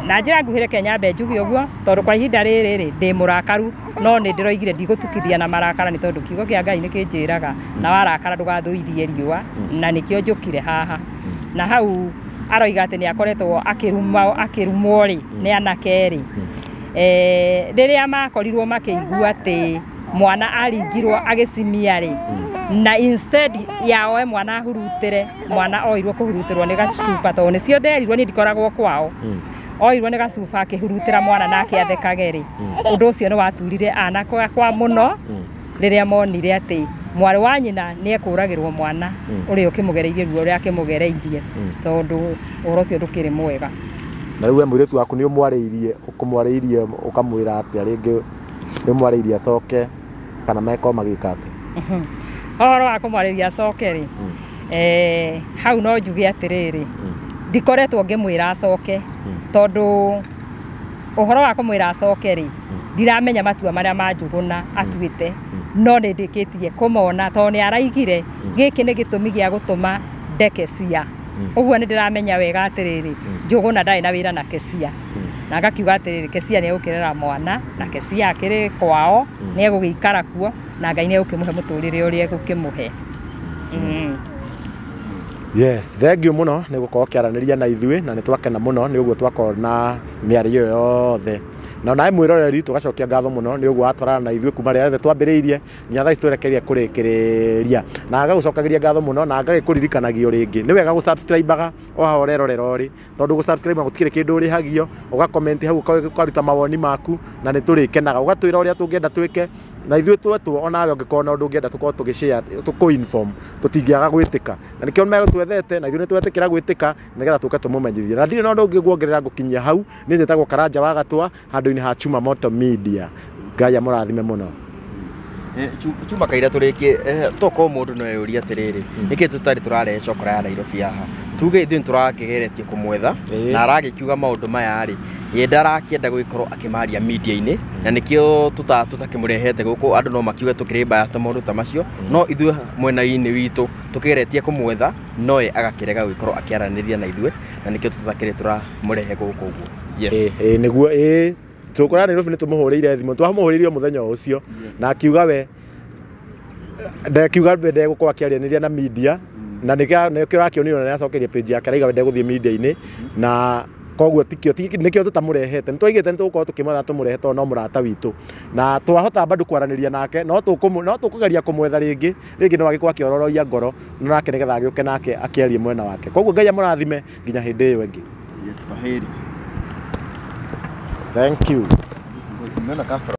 na njĩra nguhĩre Kenya mbe njuge ũguo, tondũ kwa ihinda rĩrĩ rĩ ndĩ mũrakaru, no nĩ ndĩroigire ndigũtukithia na marakara, nĩ tondũ kiugo kĩa Ngai nĩ kĩnjĩraga na warakara ndũgathũithie riũa, na nĩkĩo njũkire haha. Na hau aroiga atĩ nĩ akoretwo akĩrumwo rĩ nĩ anake rĩ, rĩrĩa makorirwo makĩigua atĩ mwana aringirwo agĩcimia rĩ, na instead ya oe mwana ahurutĩre, mwana oirwo kũhurutirwo nĩ gacuba, tondũ nĩcio nderirwo niĩ ndikoragwo kwao, oirwo nĩ gacuba akĩhurutĩra mwana nake athekage rĩ, ũndũ ũcio nĩ waturire anakwa kwa mũno rĩrĩa monire atĩ mwarĩ wa nyina nĩ ekũragĩrwo mwana ũrĩa ũkĩmũgereirie ruo ũrĩa akĩmũgereirie, tondũ ũhoro ũcio ndũkĩrĩ mwega. Na rĩu mũirĩtu waku nĩ ũmwarĩirie ũkamwĩra atĩ rĩngĩ nĩ ũmwarĩirie acoke kana meko magĩka atĩ? Ũhoro wa kũmwarĩria acoke rĩ, hau no njuge atĩrĩrĩ, ndikoretwo ngĩmwĩra acoke, tondũ ũhoro wa kũmwĩra acoke rĩ ndiramenya matua marĩa ma Njũgũna atuĩte, no nĩ ndĩkĩtie kũmona tondũ nĩ araigire gĩkĩ nĩ gĩtũmi gĩa gũtũma ndeke Kezia. Ũguo nĩ ndĩramenya wega atĩrĩrĩ Njũgũna ndarĩ na wĩra na Kezia, na ngakiuga atĩrĩrĩ Kezia nĩ egũkĩrera mwana na Kezia akĩrĩ kwao, nĩ egũgĩikara kuo na Ngai nĩ egũkĩmũhe mũtũrĩre ũrĩa egũkĩmũhe. Yes, thank you mũno nĩ gũkorwo kĩaranĩria na ithuĩ, na nĩ twakena mũno nĩ ũguo twakorwo na mĩario yothe. Na nawe mwĩroreri tũgacokia ngatho mũno nĩ ũguo watwarana na ithuĩ kuma rĩrĩa twambĩrĩirie nginya thaa ici twerekeire kũrĩkĩrĩria, na ngagũcokagĩria ngatho mũno na ngagĩkũririkanagio rĩngĩ nĩ wega gũsubscribe-aga o haha ũrerorera ũrĩ, tondũ gũsubscribe gũtikĩrĩ kĩndũ ũrĩhagio, ũgakomenti hau ũkaruta mawoni maku na nĩ tũrĩkenaga, ũgatwĩra ũrĩa tũngĩenda twĩke, na ithuĩ twetwo onawe ũngĩkorwo na ũndũ ũngĩenda tũkorwo tũgĩshare tũkũ-inform tũtingĩaga gwĩtĩka, na nĩkĩo megũtwethete na ithuĩ nĩ twetĩkĩra gwĩtĩka nĩgetha tũke tũmũmenyithie, na ndirĩ na ũndũ ũngĩ nguongerera ngũkinyia hau. Niĩ njĩtagwo Karanja wa Gatwa handũ-inĩ ha Chumamoto Media. Ngai amũrathime mũno. Chuma kaira tũrĩkie tokorwo mũndũ no eyũria atĩrĩrĩ nĩkĩ tũtarĩ tũrarehe Chokora ya Nairobi haha, tuge ithuĩ tũrakĩgeretie kũmwetha na aragĩkiuga maũndũ maya rĩ, ye ndarakĩenda gũgĩkorwo akĩmaria media-inĩ, na nĩkĩo tũtakĩmũrehete gũkũ. Andũ no makiuge tũkĩrĩ bias ta maũndũ ta macio, no ithuĩ mwena-inĩ witũ tũkĩgeretie kũmwetha, no ye agakĩrega gũgĩkorwo akĩaranĩria na ithuĩ, na nĩkĩo tũtakĩrĩ tũramũrehe gũkũ ũguo. Nĩguo Chokora Nairobi nĩ tũmũhũrĩire thimũ, twamũhũrĩirio mũthenya ũcio na akiuga we ndakiuga ndegũkorwo akĩaranĩria na media, na nĩkĩo rakĩonire nĩ acokeria page yake araiga ndegũthiĩ media-inĩ, na koguo nĩkĩo tũtamũrehete. Nĩ twaigĩte nĩ tũgũkorwo tũkĩmwetha tũmũrehe tondũ no mũrata witũ, na twahota bado kwaranĩria nake, no tũkũgeria kũmwetha rĩngĩ no agĩkorwo akĩororoia ngoro nake nĩgetha agĩũke nake akĩarie mwena wake. Koguo Ngai amũrathime nginya hĩndĩ ĩyo ĩngĩ. Yes, kwaheri. Thank you.